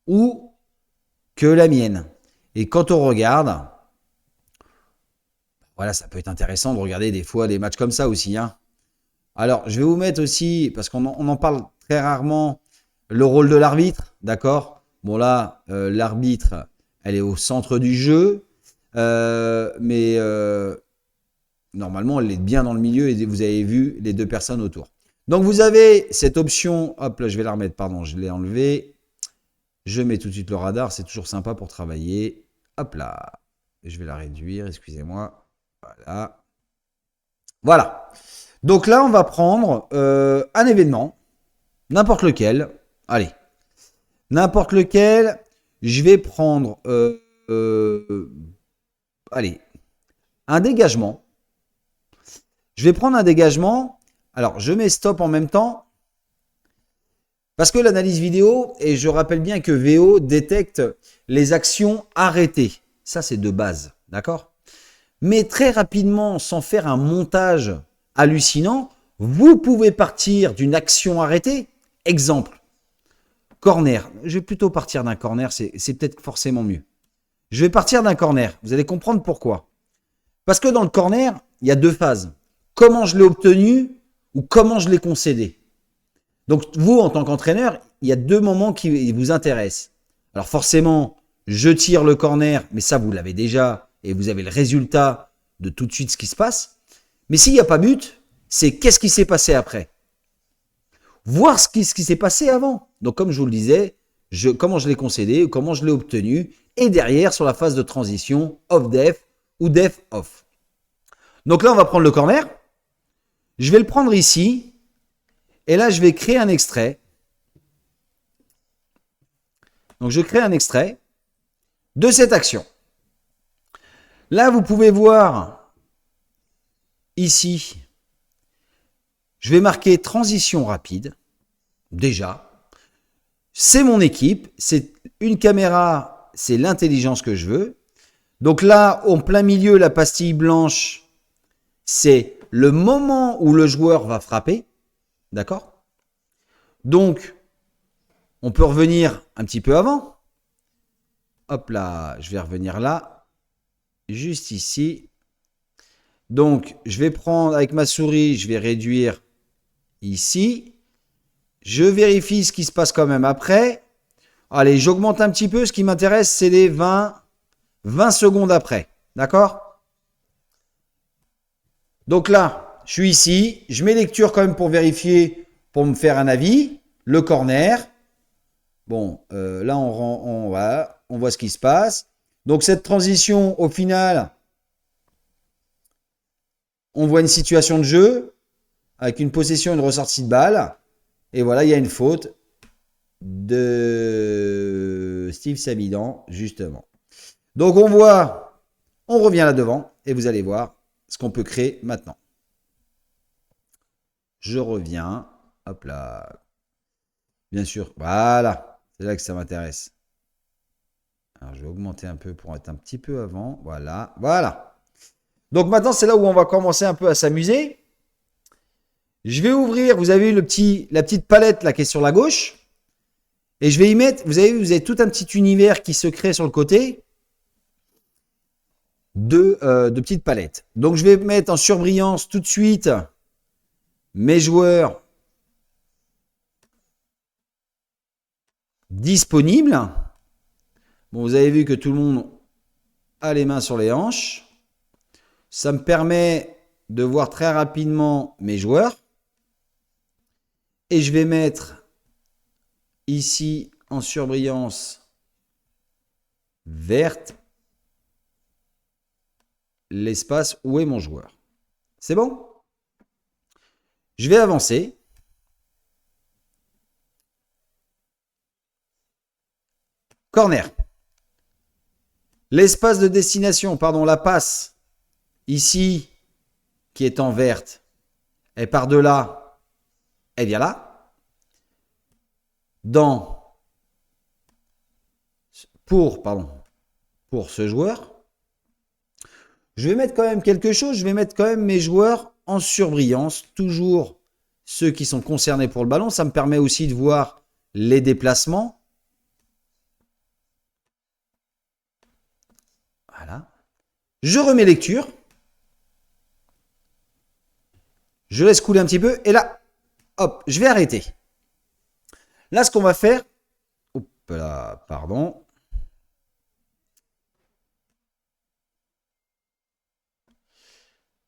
ou que la mienne. Et quand on regarde, Voilà, ça peut être intéressant de regarder des fois des matchs comme ça aussi. Hein. Alors, je vais vous mettre aussi, parce qu'on en parle très rarement, le rôle de l'arbitre, d'accord? Bon là, l'arbitre, elle est au centre du jeu, mais normalement, elle est bien dans le milieu et vous avez vu les deux personnes autour. Donc, vous avez cette option, hop là, je vais la remettre, pardon, je l'ai enlevée. Je mets tout de suite le radar, c'est toujours sympa pour travailler. Hop là, je vais la réduire, excusez-moi. Voilà. Voilà. Donc là, on va prendre un événement, n'importe lequel. Allez, n'importe lequel. Je vais prendre, allez, un dégagement. Je vais prendre un dégagement. Alors, je mets stop en même temps. Parce que l'analyse vidéo, et je rappelle bien que VO détecte les actions arrêtées. Ça, c'est de base. D'accord? Mais très rapidement, sans faire un montage hallucinant, vous pouvez partir d'une action arrêtée. Exemple, corner. Je vais plutôt partir d'un corner, c'est peut-être forcément mieux. Je vais partir d'un corner. Vous allez comprendre pourquoi. Parce que dans le corner, il y a deux phases. Comment je l'ai obtenu ou comment je l'ai concédé. Donc, vous, en tant qu'entraîneur, il y a deux moments qui vous intéressent. Alors, forcément, je tire le corner, mais ça, vous l'avez déjà, et vous avez le résultat de tout de suite ce qui se passe. Mais s'il n'y a pas but, c'est qu'est-ce qui s'est passé après. Voir ce qui s'est passé avant. Donc, comme je vous le disais, comment je l'ai concédé, comment je l'ai obtenu, et derrière, sur la phase de transition, off-def ou def-off. Donc là, on va prendre le corner. Je vais le prendre ici. Et là, je vais créer un extrait. Donc, je crée un extrait de cette action. Là, vous pouvez voir ici, je vais marquer transition rapide. Déjà, c'est mon équipe, c'est une caméra, c'est l'intelligence que je veux. Donc là, en plein milieu, la pastille blanche, c'est le moment où le joueur va frapper. D'accord? Donc, on peut revenir un petit peu avant. Hop là, je vais revenir là. Juste ici. Donc, je vais prendre avec ma souris, je vais réduire ici. Je vérifie ce qui se passe quand même après. Allez, j'augmente un petit peu. Ce qui m'intéresse, c'est les 20 secondes après. D'accord? Donc là, je suis ici, je mets lecture quand même pour vérifier, pour me faire un avis. Le corner. Bon, là, on voit ce qui se passe. Donc, cette transition, au final, on voit une situation de jeu avec une possession et une ressortie de balle. Et voilà, il y a une faute de Steve Savidan, justement. Donc, on revient là devant et vous allez voir ce qu'on peut créer maintenant. Je reviens, hop là, bien sûr, voilà, c'est là que ça m'intéresse. Alors, je vais augmenter un peu pour être un petit peu avant, voilà, voilà. Donc maintenant, c'est là où on va commencer un peu à s'amuser. Je vais ouvrir, vous avez vu la petite palette là qui est sur la gauche, et je vais y mettre, vous avez tout un petit univers qui se crée sur le côté de petites palettes. Donc, je vais mettre en surbrillance tout de suite mes joueurs disponibles. Bon, vous avez vu que tout le monde a les mains sur les hanches. Ça me permet de voir très rapidement mes joueurs. Et je vais mettre ici en surbrillance verte l'espace où est mon joueur. C'est bon ? Je vais avancer. Corner. L'espace de destination, pardon, la passe, ici, qui est en verte, elle part de là, elle vient là. Pour ce joueur, je vais mettre quand même quelque chose, je vais mettre quand même mes joueurs en surbrillance, toujours ceux qui sont concernés pour le ballon. Ça me permet aussi de voir les déplacements. Voilà. Je remets lecture. Je laisse couler un petit peu. Et là, hop, je vais arrêter. Là, ce qu'on va faire... Hop là, pardon.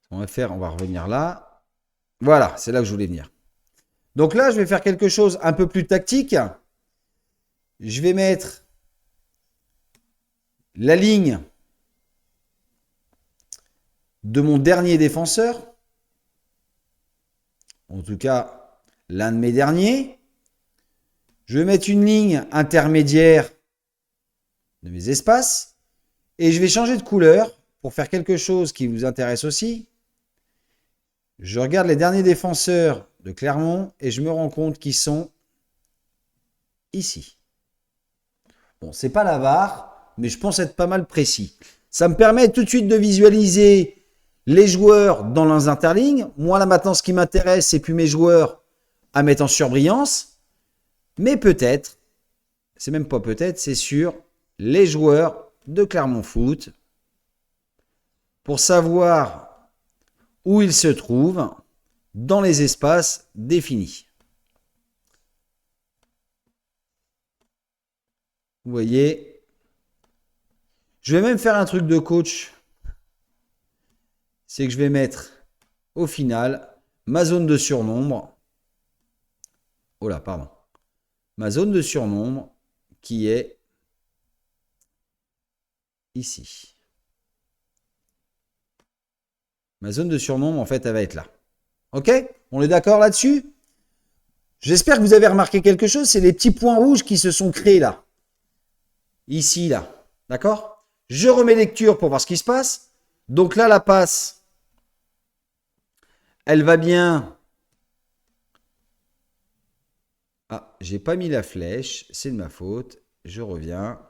On va faire, on va revenir là. Voilà, c'est là que je voulais venir. Donc là, je vais faire quelque chose un peu plus tactique. Je vais mettre la ligne de mon dernier défenseur. En tout cas, l'un de mes derniers. Je vais mettre une ligne intermédiaire de mes espaces. Et je vais changer de couleur pour faire quelque chose qui vous intéresse aussi. Je regarde les derniers défenseurs de Clermont et je me rends compte qu'ils sont ici. Bon, c'est pas la VAR, mais je pense être pas mal précis. Ça me permet tout de suite de visualiser les joueurs dans leurs interlignes. Moi, là, maintenant, ce qui m'intéresse, c'est plus mes joueurs à mettre en surbrillance. Mais peut-être, c'est même pas peut-être, c'est sûr, les joueurs de Clermont Foot pour savoir où ils se trouvent dans les espaces définis. Vous voyez, je vais même faire un truc de coach. C'est que je vais mettre au final ma zone de surnombre. Oh là, pardon. Ma zone de surnombre qui est ici. Ma zone de surnombre, en fait, elle va être là. Ok? On est d'accord là-dessus? J'espère que vous avez remarqué quelque chose. C'est les petits points rouges qui se sont créés là. Ici, là. D'accord? Je remets lecture pour voir ce qui se passe. Donc là, la passe, elle va bien. Ah, j'ai pas mis la flèche. C'est de ma faute. Je reviens.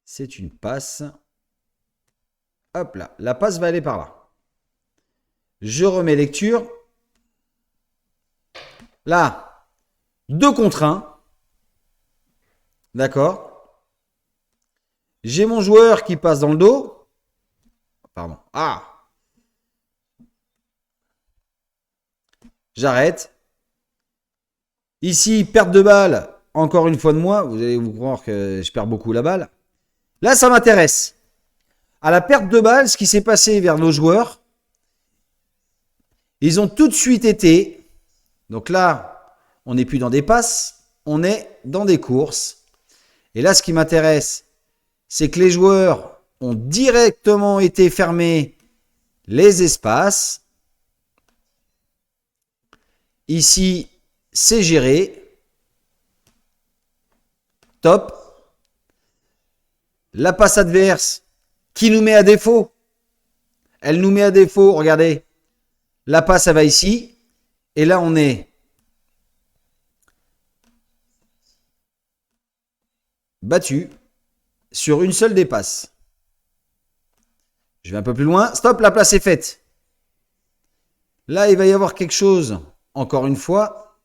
C'est une passe. Hop là, la passe va aller par là. Je remets lecture. Là, 2 contre 1. D'accord. J'ai mon joueur qui passe dans le dos. Pardon. Ah. J'arrête. Ici, perte de balle. Encore une fois de moi. Vous allez vous croire que je perds beaucoup la balle. Là, ça m'intéresse. À la perte de balle, ce qui s'est passé vers nos joueurs, ils ont tout de suite été, donc là, on n'est plus dans des passes, on est dans des courses. Et là, ce qui m'intéresse, c'est que les joueurs ont directement été fermés les espaces. Ici, c'est géré. Top. La passe adverse, qui nous met à défaut. Elle nous met à défaut, regardez. La passe, elle va ici. Et là, on est battu sur une seule des passes. Je vais un peu plus loin. Stop, la place est faite. Là, il va y avoir quelque chose. Encore une fois,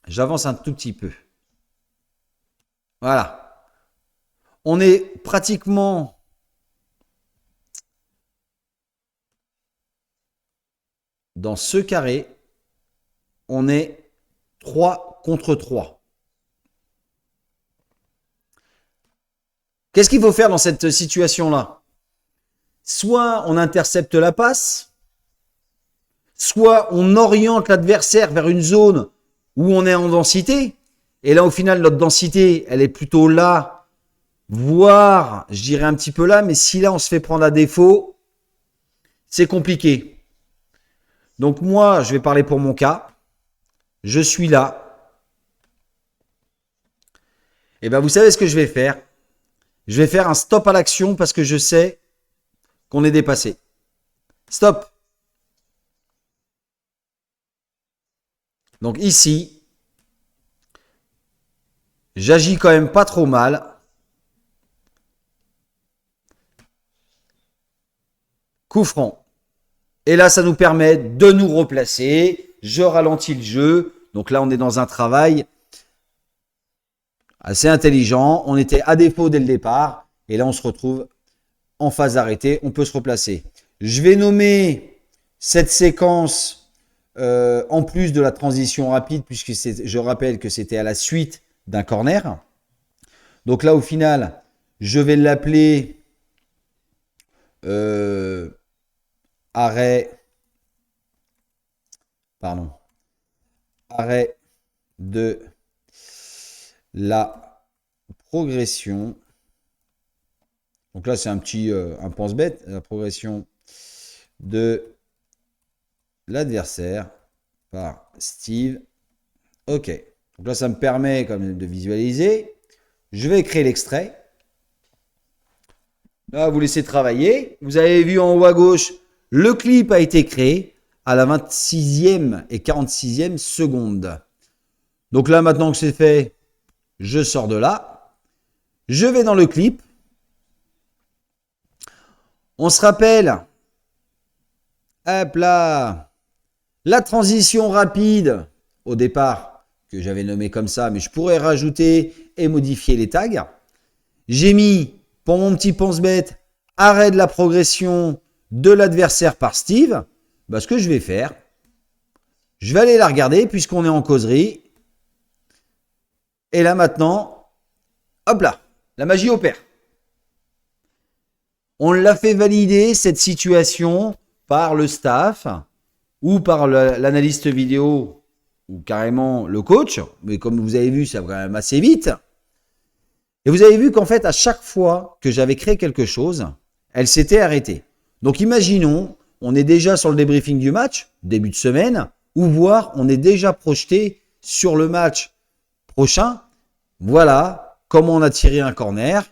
j'avance un tout petit peu. Voilà. On est pratiquement dans ce carré. On est 3 contre 3. Qu'est-ce qu'il faut faire dans cette situation-là? Soit on intercepte la passe, soit on oriente l'adversaire vers une zone où on est en densité. Et là, au final, notre densité, elle est plutôt là, voire, je dirais un petit peu là. Mais si là, on se fait prendre à défaut, c'est compliqué. Donc moi, je vais parler pour mon cas. Je suis là. Et bien, vous savez ce que je vais faire? Je vais faire un stop à l'action parce que je sais qu'on est dépassé. Stop. Donc ici, j'agis quand même pas trop mal. Coup franc. Et là, ça nous permet de nous replacer. Je ralentis le jeu. Donc là, on est dans un travail assez intelligent. On était à défaut dès le départ. Et là, on se retrouve en phase d'arrêté. On peut se replacer. Je vais nommer cette séquence, en plus de la transition rapide, puisque je rappelle que c'était à la suite d'un corner. Donc là, au final, je vais l'appeler arrêt de la progression. Donc là, c'est un pense-bête, la progression de l'adversaire par Steve. Ok. Donc là, ça me permet quand même de visualiser. Je vais créer l'extrait. Là, vous laissez travailler. Vous avez vu en haut à gauche, le clip a été créé à la 26e et 46e seconde. Donc là, maintenant que c'est fait, je sors de là. Je vais dans le clip. On se rappelle, hop là, la transition rapide au départ, que j'avais nommé comme ça, mais je pourrais rajouter et modifier les tags. J'ai mis, pour mon petit pense-bête, arrêt de la progression de l'adversaire par Steve. Bah, ce que je vais faire, je vais aller la regarder puisqu'on est en causerie. Et là maintenant, hop là, la magie opère. On l'a fait valider, cette situation, par le staff ou par l'analyste vidéo ou carrément le coach. Mais comme vous avez vu, ça va quand même assez vite. Et vous avez vu qu'en fait, à chaque fois que j'avais créé quelque chose, elle s'était arrêtée. Donc imaginons, on est déjà sur le débriefing du match, début de semaine, ou voire on est déjà projeté sur le match prochain. Voilà comment on a tiré un corner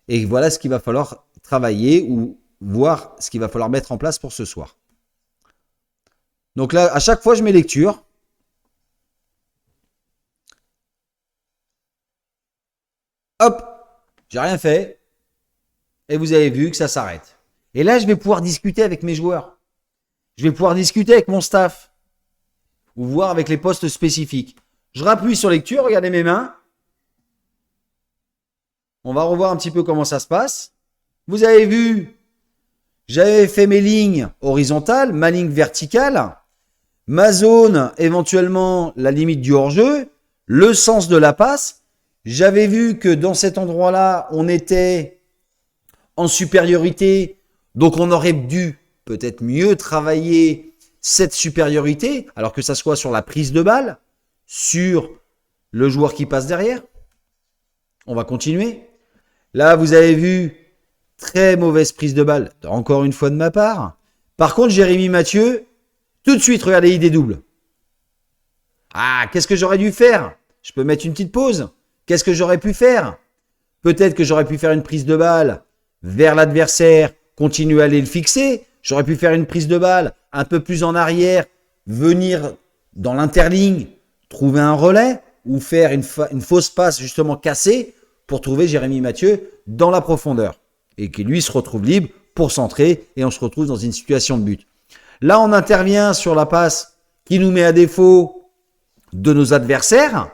et voilà ce qu'il va falloir travailler ou voir ce qu'il va falloir mettre en place pour ce soir. Donc là, à chaque fois, je mets lecture. Hop, j'ai rien fait. Et vous avez vu que ça s'arrête. Et là, je vais pouvoir discuter avec mes joueurs. Je vais pouvoir discuter avec mon staff. Ou voir avec les postes spécifiques. Je rappuie sur lecture, regardez mes mains. On va revoir un petit peu comment ça se passe. Vous avez vu, j'avais fait mes lignes horizontales, ma ligne verticale, ma zone, éventuellement la limite du hors-jeu, le sens de la passe. J'avais vu que dans cet endroit-là, on était en supériorité, donc on aurait dû peut-être mieux travailler cette supériorité, alors que ça soit sur la prise de balle, sur le joueur qui passe derrière. On va continuer. Là, vous avez vu, très mauvaise prise de balle, encore une fois de ma part. Par contre, Jérémy Mathieu, tout de suite, regardez, il dédouble. Ah, qu'est-ce que j'aurais dû faire? Je peux mettre une petite pause. Qu'est-ce que j'aurais pu faire? Peut-être que j'aurais pu faire une prise de balle vers l'adversaire, continuer à aller le fixer. J'aurais pu faire une prise de balle un peu plus en arrière, venir dans l'interligne, trouver un relais ou faire une fausse passe justement cassée pour trouver Jérémy Mathieu dans la profondeur et qui lui se retrouve libre pour centrer et on se retrouve dans une situation de but. Là, on intervient sur la passe qui nous met à défaut de nos adversaires.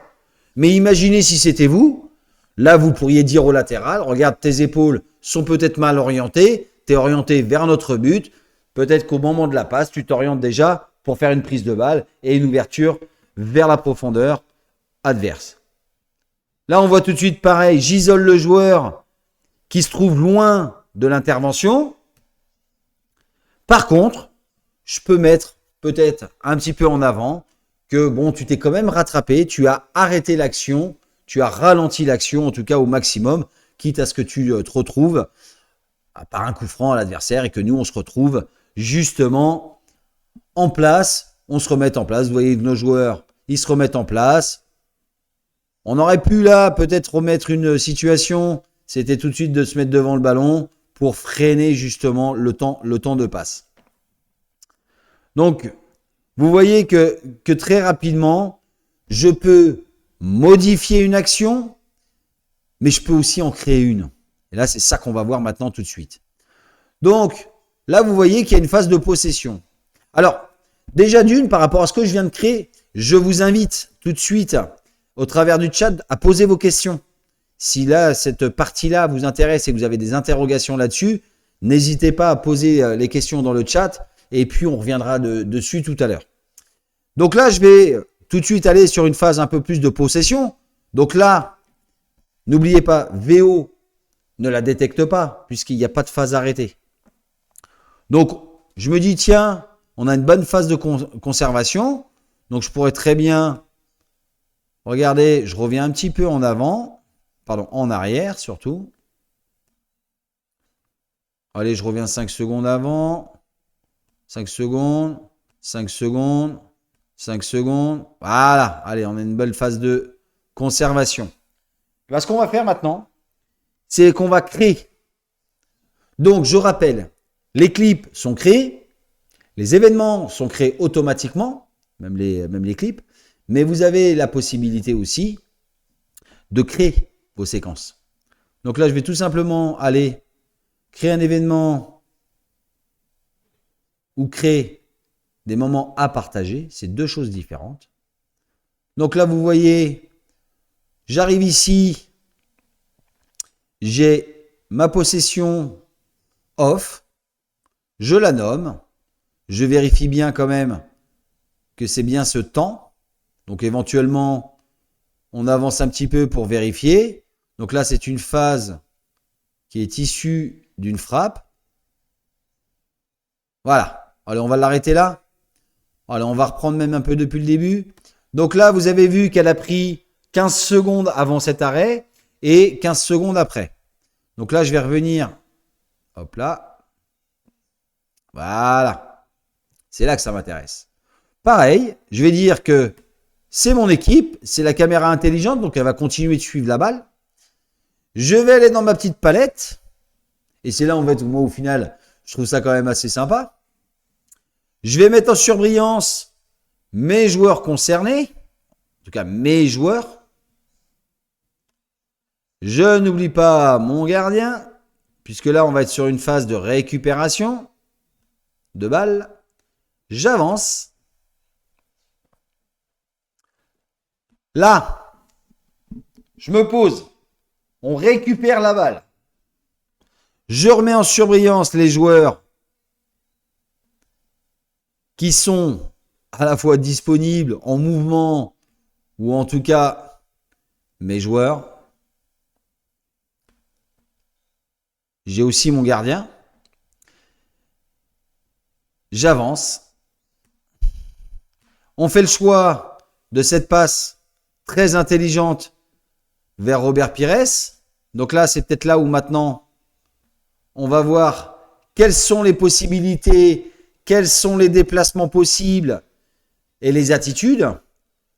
Mais imaginez si c'était vous. Là, vous pourriez dire au latéral, regarde, tes épaules sont peut-être mal orientées. Tu es orienté vers notre but. Peut-être qu'au moment de la passe, tu t'orientes déjà pour faire une prise de balle et une ouverture vers la profondeur adverse. Là, on voit tout de suite pareil. J'isole le joueur qui se trouve loin de l'intervention. Par contre, je peux mettre peut-être un petit peu en avant que bon, tu t'es quand même rattrapé, tu as arrêté l'action, tu as ralenti l'action, en tout cas au maximum, quitte à ce que tu te retrouves par un coup franc à l'adversaire et que nous, on se retrouve justement en place, on se remet en place. Vous voyez que nos joueurs, ils se remettent en place. On aurait pu là peut-être remettre une situation, c'était tout de suite de se mettre devant le ballon pour freiner justement le temps de passe. Donc, vous voyez que très rapidement, je peux modifier une action, mais je peux aussi en créer une. Et là, c'est ça qu'on va voir maintenant tout de suite. Donc, là, vous voyez qu'il y a une phase de possession. Alors, déjà d'une, par rapport à ce que je viens de créer, je vous invite tout de suite, au travers du chat, à poser vos questions. Si là, cette partie-là vous intéresse et que vous avez des interrogations là-dessus, n'hésitez pas à poser les questions dans le chat. et puis on reviendra dessus tout à l'heure. Donc là, je vais tout de suite aller sur une phase un peu plus de possession. Donc là, n'oubliez pas, VO ne la détecte pas, puisqu'il n'y a pas de phase arrêtée. Donc, je me dis, tiens, on a une bonne phase de conservation. Donc, je pourrais très bien, regardez, je reviens un petit peu en avant, pardon, en arrière surtout. Allez, je reviens 5 secondes avant, 5 secondes, 5 secondes, 5 secondes. Voilà, allez, on a une belle phase de conservation. Ce qu'on va faire maintenant, c'est qu'on va créer. Donc, je rappelle, les clips sont créés, les événements sont créés automatiquement, même les clips, mais vous avez la possibilité aussi de créer vos séquences. Donc là, je vais tout simplement aller créer un événement ou créer des moments à partager. C'est deux choses différentes. Donc là, vous voyez, j'arrive ici, j'ai ma possession off, je la nomme, je vérifie bien quand même que c'est bien ce temps. Donc éventuellement, on avance un petit peu pour vérifier. Donc là, c'est une phase qui est issue d'une frappe. Voilà. Allez, on va l'arrêter là. Allez, on va reprendre même un peu depuis le début. Donc là, vous avez vu qu'elle a pris 15 secondes avant cet arrêt et 15 secondes après. Donc là, je vais revenir. Hop là. Voilà. C'est là que ça m'intéresse. Pareil, je vais dire que c'est mon équipe, c'est la caméra intelligente, donc elle va continuer de suivre la balle. Je vais aller dans ma petite palette. Et c'est là, en fait, moi, au final, je trouve ça quand même assez sympa. Je vais mettre en surbrillance mes joueurs concernés. En tout cas, mes joueurs. Je n'oublie pas mon gardien, puisque là, on va être sur une phase de récupération de balles. J'avance. Là, je me pose. On récupère la balle. Je remets en surbrillance les joueurs qui sont à la fois disponibles en mouvement ou en tout cas mes joueurs. J'ai aussi mon gardien. J'avance. On fait le choix de cette passe très intelligente vers Robert Pires. Donc là, c'est peut-être là où maintenant on va voir quelles sont les possibilités, quels sont les déplacements possibles et les attitudes.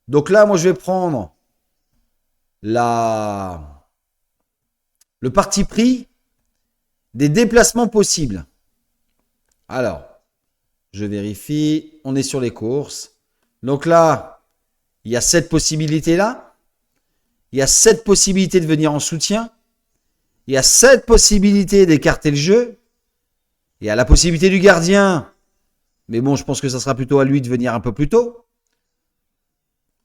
Donc là, moi, je vais prendre le parti pris des déplacements possibles. Alors, je vérifie. On est sur les courses. Donc là, il y a cette possibilité-là. Il y a cette possibilité de venir en soutien. Il y a cette possibilité d'écarter le jeu. Il y a la possibilité du gardien. Mais bon, je pense que ça sera plutôt à lui de venir un peu plus tôt.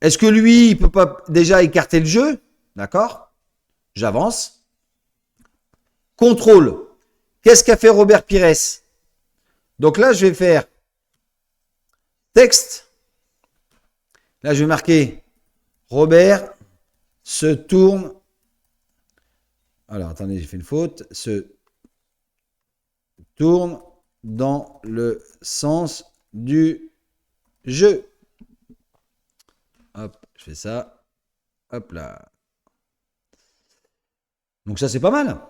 Est-ce que lui, il ne peut pas déjà écarter le jeu? D'accord. J'avance. Contrôle. Qu'est-ce qu'a fait Robert Pires? Donc là, je vais faire texte. Là, je vais marquer Robert se tourne. Alors, attendez, j'ai fait une faute. Se tourne dans le sens du jeu. Hop, je fais ça. Hop là. Donc ça, c'est pas mal.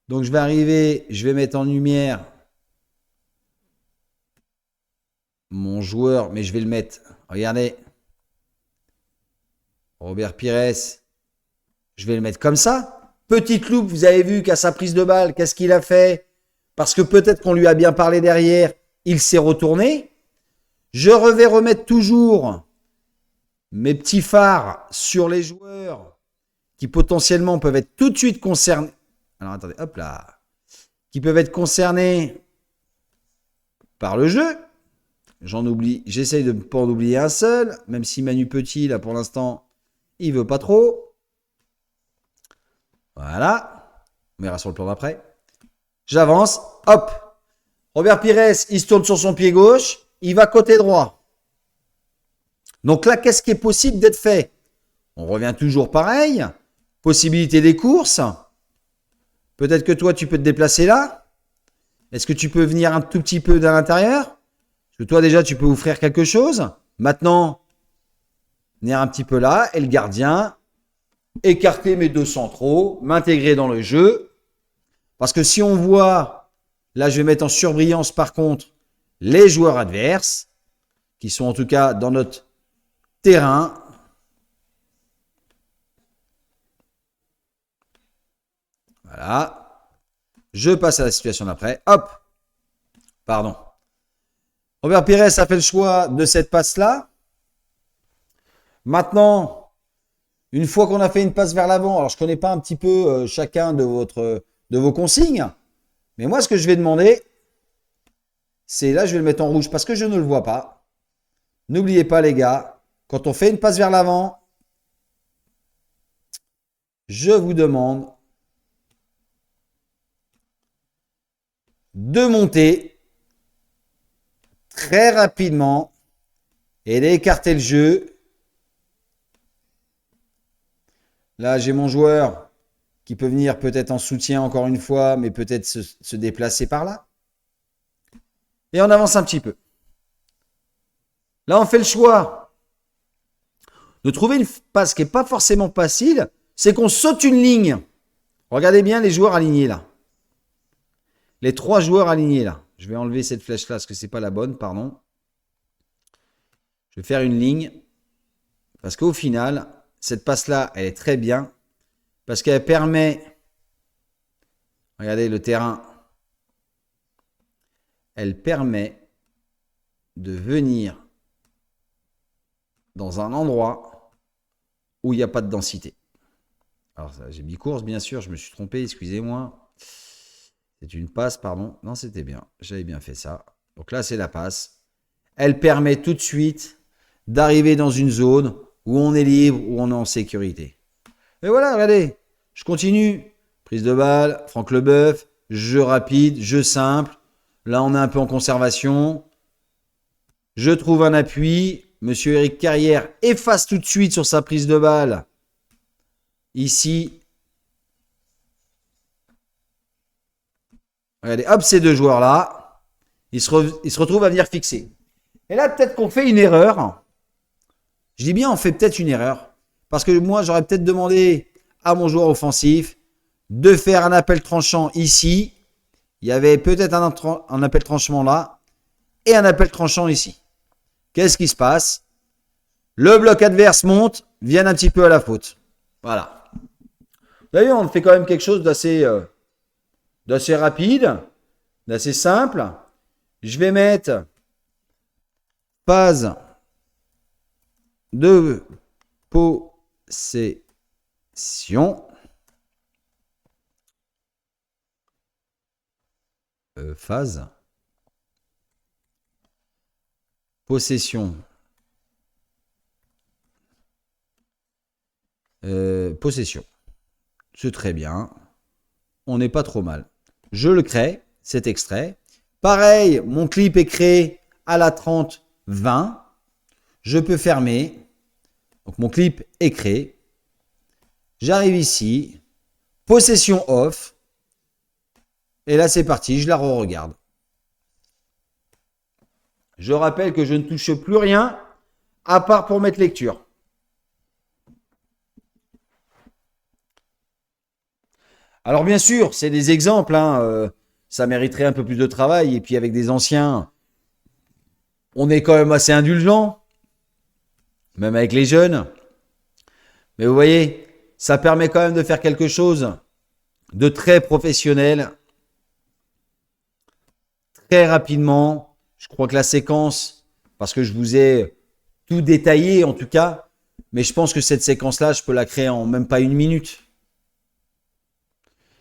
Donc je vais arriver, je vais mettre en lumière mon joueur, mais je vais le mettre. Regardez. Robert Pires. Je vais le mettre comme ça. Petite loupe, vous avez vu qu'à sa prise de balle, qu'est-ce qu'il a fait? Parce que peut-être qu'on lui a bien parlé derrière, il s'est retourné. Je vais remettre toujours mes petits phares sur les joueurs qui potentiellement peuvent être tout de suite concernés. Alors attendez, hop là. Qui peuvent être concernés par le jeu. J'en oublie, j'essaye de ne pas en oublier un seul, même si Manu Petit, là pour l'instant, il veut pas trop. Voilà. On verra sur le plan d'après. J'avance. Hop. Robert Pires, il se tourne sur son pied gauche, il va côté droit. Donc là, qu'est-ce qui est possible d'être fait? On revient toujours pareil. Possibilité des courses. Peut-être que toi, tu peux te déplacer là. Est-ce que tu peux venir un tout petit peu de l'intérieur? Parce que toi, déjà, tu peux offrir quelque chose. Maintenant, venir un petit peu là. Et le gardien, écarter mes deux centraux, m'intégrer dans le jeu. Parce que si on voit, là, je vais mettre en surbrillance par contre, les joueurs adverses, qui sont en tout cas dans notre terrain. Voilà. Je passe à la situation d'après. Hop. Pardon. Robert Pires a fait le choix de cette passe-là. Maintenant, une fois qu'on a fait une passe vers l'avant, alors je ne connais pas un petit peu chacun de vos consignes, mais moi, ce que je vais demander, c'est là, je vais le mettre en rouge parce que je ne le vois pas. N'oubliez pas, les gars, quand on fait une passe vers l'avant, je vous demande de monter très rapidement et d'écarter le jeu. Là, j'ai mon joueur qui peut venir peut-être en soutien encore une fois, mais peut-être se déplacer par là. Et on avance un petit peu. Là, on fait le choix de trouver une passe qui n'est pas forcément facile, c'est qu'on saute une ligne. Regardez bien les joueurs alignés là. Les 3 joueurs alignés là. Je vais enlever cette flèche-là parce que ce n'est pas la bonne, pardon. Je vais faire une ligne. Parce qu'au final, cette passe-là, elle est très bien. Parce qu'elle permet... Regardez le terrain. Elle permet de venir dans un endroit où il n'y a pas de densité. Alors, j'ai mis course, bien sûr. Je me suis trompé, excusez-moi. C'est une passe, pardon. Non, c'était bien. J'avais bien fait ça. Donc là, c'est la passe. Elle permet tout de suite d'arriver dans une zone où on est libre, où on est en sécurité. Et voilà, regardez. Je continue. Prise de balle, Franck Leboeuf, jeu rapide, jeu simple. Là, on est un peu en conservation. Je trouve un appui. Monsieur Éric Carrière efface tout de suite sur sa prise de balle. Ici. Regardez, hop, ces deux joueurs-là, ils se retrouvent à venir fixer. Et là, peut-être qu'on fait une erreur. Je dis bien, on fait peut-être une erreur. Parce que moi, j'aurais peut-être demandé à mon joueur offensif de faire un appel tranchant ici. Il y avait peut-être un appel tranchant là et un appel tranchant ici. Qu'est-ce qui se passe? Le bloc adverse monte, vient un petit peu à la faute. Voilà. D'ailleurs, on fait quand même quelque chose d'assez rapide, d'assez simple. Je vais mettre phase de possession. Phase. Possession. Possession. C'est très bien. On n'est pas trop mal. Je le crée, cet extrait. Pareil, mon clip est créé à la 30-20. Je peux fermer. Donc mon clip est créé. J'arrive ici. Possession off. Et là, c'est parti. Je la re-regarde. Je rappelle que je ne touche plus rien à part pour mettre lecture. Alors bien sûr, c'est des exemples. Ça mériterait un peu plus de travail. Et puis avec des anciens, on est quand même assez indulgent. Même avec les jeunes. Mais vous voyez, ça permet quand même de faire quelque chose de très professionnel. Très rapidement. Je crois que la séquence, parce que je vous ai tout détaillé en tout cas, mais je pense que cette séquence-là, je peux la créer en même pas 1 minute.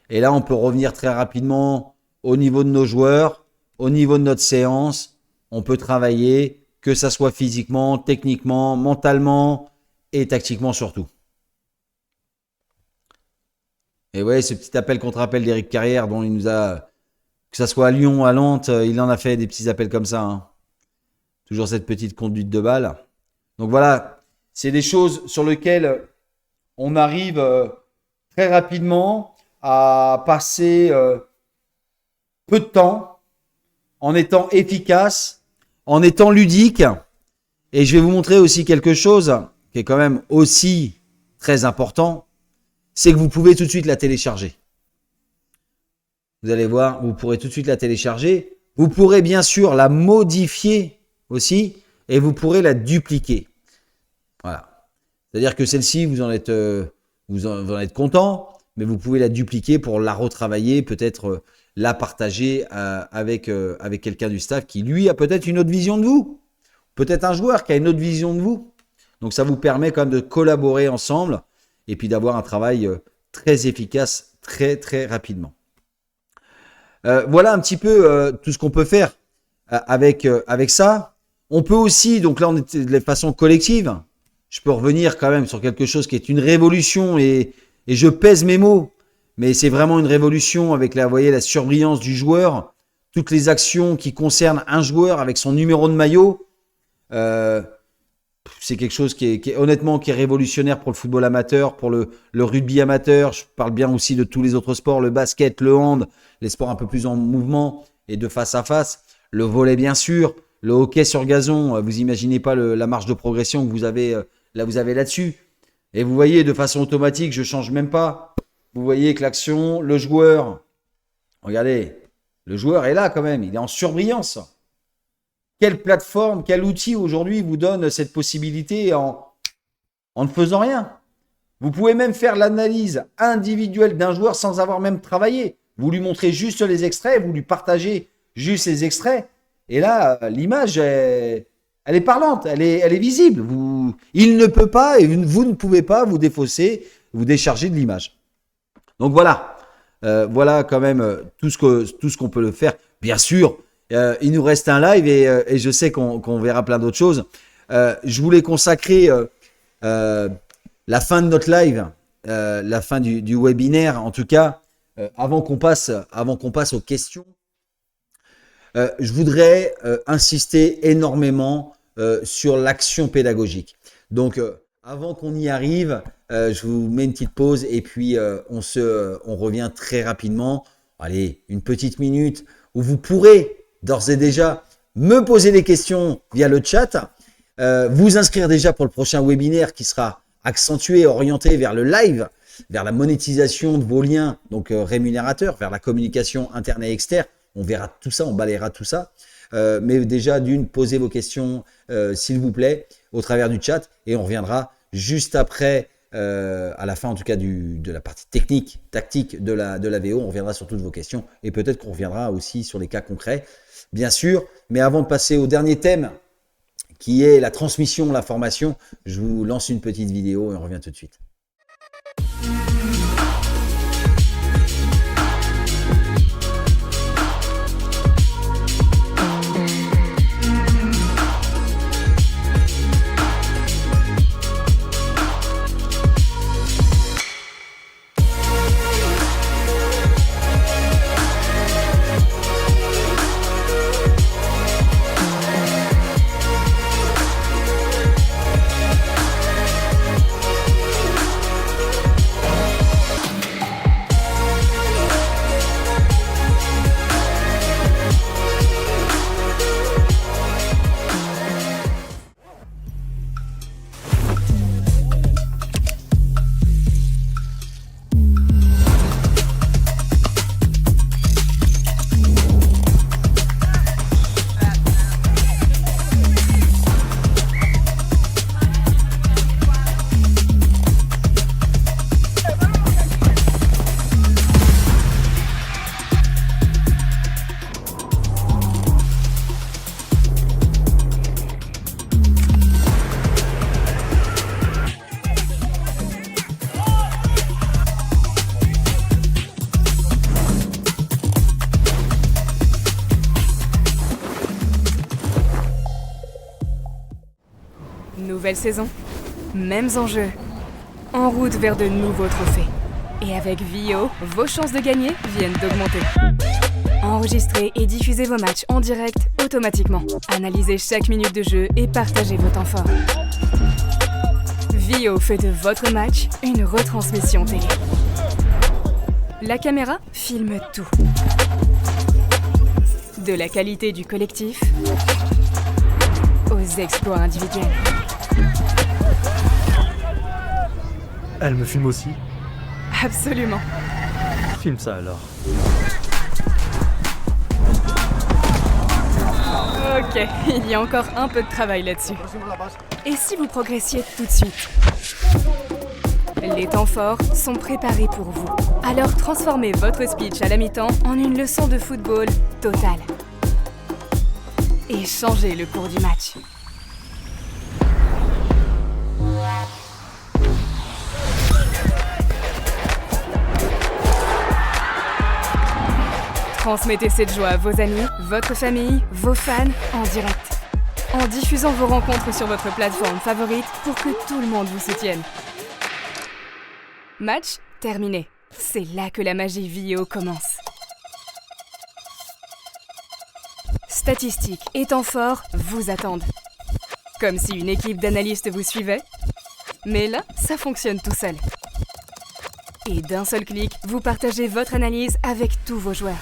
Et là, on peut revenir très rapidement au niveau de nos joueurs, au niveau de notre séance. On peut travailler, que ça soit physiquement, techniquement, mentalement et tactiquement surtout. Et ouais, ce petit appel contre appel d'Éric Carrière dont il nous a Que ça soit à Lyon, à Nantes, il en a fait des petits appels comme ça. Hein. Toujours cette petite conduite de balle. Donc voilà, c'est des choses sur lesquelles on arrive très rapidement à passer peu de temps en étant efficace, en étant ludique. Et je vais vous montrer aussi quelque chose qui est quand même aussi très important, c'est que vous pouvez tout de suite la télécharger. Vous allez voir, vous pourrez tout de suite la télécharger. Vous pourrez bien sûr la modifier aussi et vous pourrez la dupliquer. Voilà. C'est-à-dire que celle-ci, vous en êtes content, mais vous pouvez la dupliquer pour la retravailler, peut-être la partager avec quelqu'un du staff qui, lui, a peut-être une autre vision de vous. Peut-être un joueur qui a une autre vision de vous. Donc, ça vous permet quand même de collaborer ensemble et puis d'avoir un travail très efficace, très, très rapidement. Voilà un petit peu tout ce qu'on peut faire avec ça. On peut aussi, donc là on est de façon collective, je peux revenir quand même sur quelque chose qui est une révolution et je pèse mes mots, mais c'est vraiment une révolution avec vous voyez, la surbrillance du joueur, toutes les actions qui concernent un joueur avec son numéro de maillot. C'est quelque chose qui est honnêtement qui est révolutionnaire pour le football amateur, pour le rugby amateur. Je parle bien aussi de tous les autres sports, le basket, le hand, les sports un peu plus en mouvement et de face à face. Le volley bien sûr, le hockey sur gazon. Vous imaginez pas la marge de progression que vous avez là-dessus. Et vous voyez de façon automatique, je change même pas. Vous voyez que l'action, le joueur, regardez, le joueur est là quand même, il est en surbrillance. Quelle plateforme, quel outil aujourd'hui vous donne cette possibilité en ne faisant rien? Vous pouvez même faire l'analyse individuelle d'un joueur sans avoir même travaillé. Vous lui montrez juste les extraits, vous lui partagez juste les extraits. Et là, l'image, elle est parlante, elle est visible. Il ne peut pas et vous ne pouvez pas vous défausser, vous décharger de l'image. Donc voilà, voilà quand même tout ce qu'on peut le faire. Bien sûr, il nous reste un live et je sais qu'on verra plein d'autres choses. Je voulais consacrer la fin de notre live, la fin du webinaire, en tout cas, avant qu'on passe aux questions. Je voudrais insister énormément sur l'action pédagogique. Donc, avant qu'on y arrive, je vous mets une petite pause et puis on revient très rapidement. Allez, une petite minute où vous pourrez d'ores et déjà me poser des questions via le chat, vous inscrire déjà pour le prochain webinaire qui sera accentué, orienté vers le live, vers la monétisation de vos liens, donc rémunérateurs, vers la communication interne et externe. On verra tout ça, on balayera tout ça. Mais déjà, posez vos questions, s'il vous plaît, au travers du chat. Et on reviendra juste après, à la fin en tout cas de la partie technique, tactique de la VO. On reviendra sur toutes vos questions. Et peut-être qu'on reviendra aussi sur les cas concrets, bien sûr. Mais avant de passer au dernier thème, qui est la transmission, la formation, je vous lance une petite vidéo et on revient tout de suite. Nouvelle saison, mêmes enjeux, en route vers de nouveaux trophées. Et avec Vio, vos chances de gagner viennent d'augmenter. En Enregistrez et diffusez vos matchs en direct automatiquement. Analysez chaque minute de jeu et partagez vos temps forts. Vio fait de votre match une retransmission télé. La caméra filme tout. De la qualité du collectif aux exploits individuels. Elle me filme aussi? Absolument. Filme ça alors. Ok, il y a encore un peu de travail là-dessus. Et si vous progressiez tout de suite? Les temps forts sont préparés pour vous. Alors transformez votre speech à la mi-temps en une leçon de football totale. Et changez le cours du match. Transmettez cette joie à vos amis, votre famille, vos fans en direct. En diffusant vos rencontres sur votre plateforme favorite pour que tout le monde vous soutienne. Match terminé. C'est là que la magie Vio commence. Statistiques et temps forts vous attendent. Comme si une équipe d'analystes vous suivait. Mais là, ça fonctionne tout seul. Et d'un seul clic, vous partagez votre analyse avec tous vos joueurs.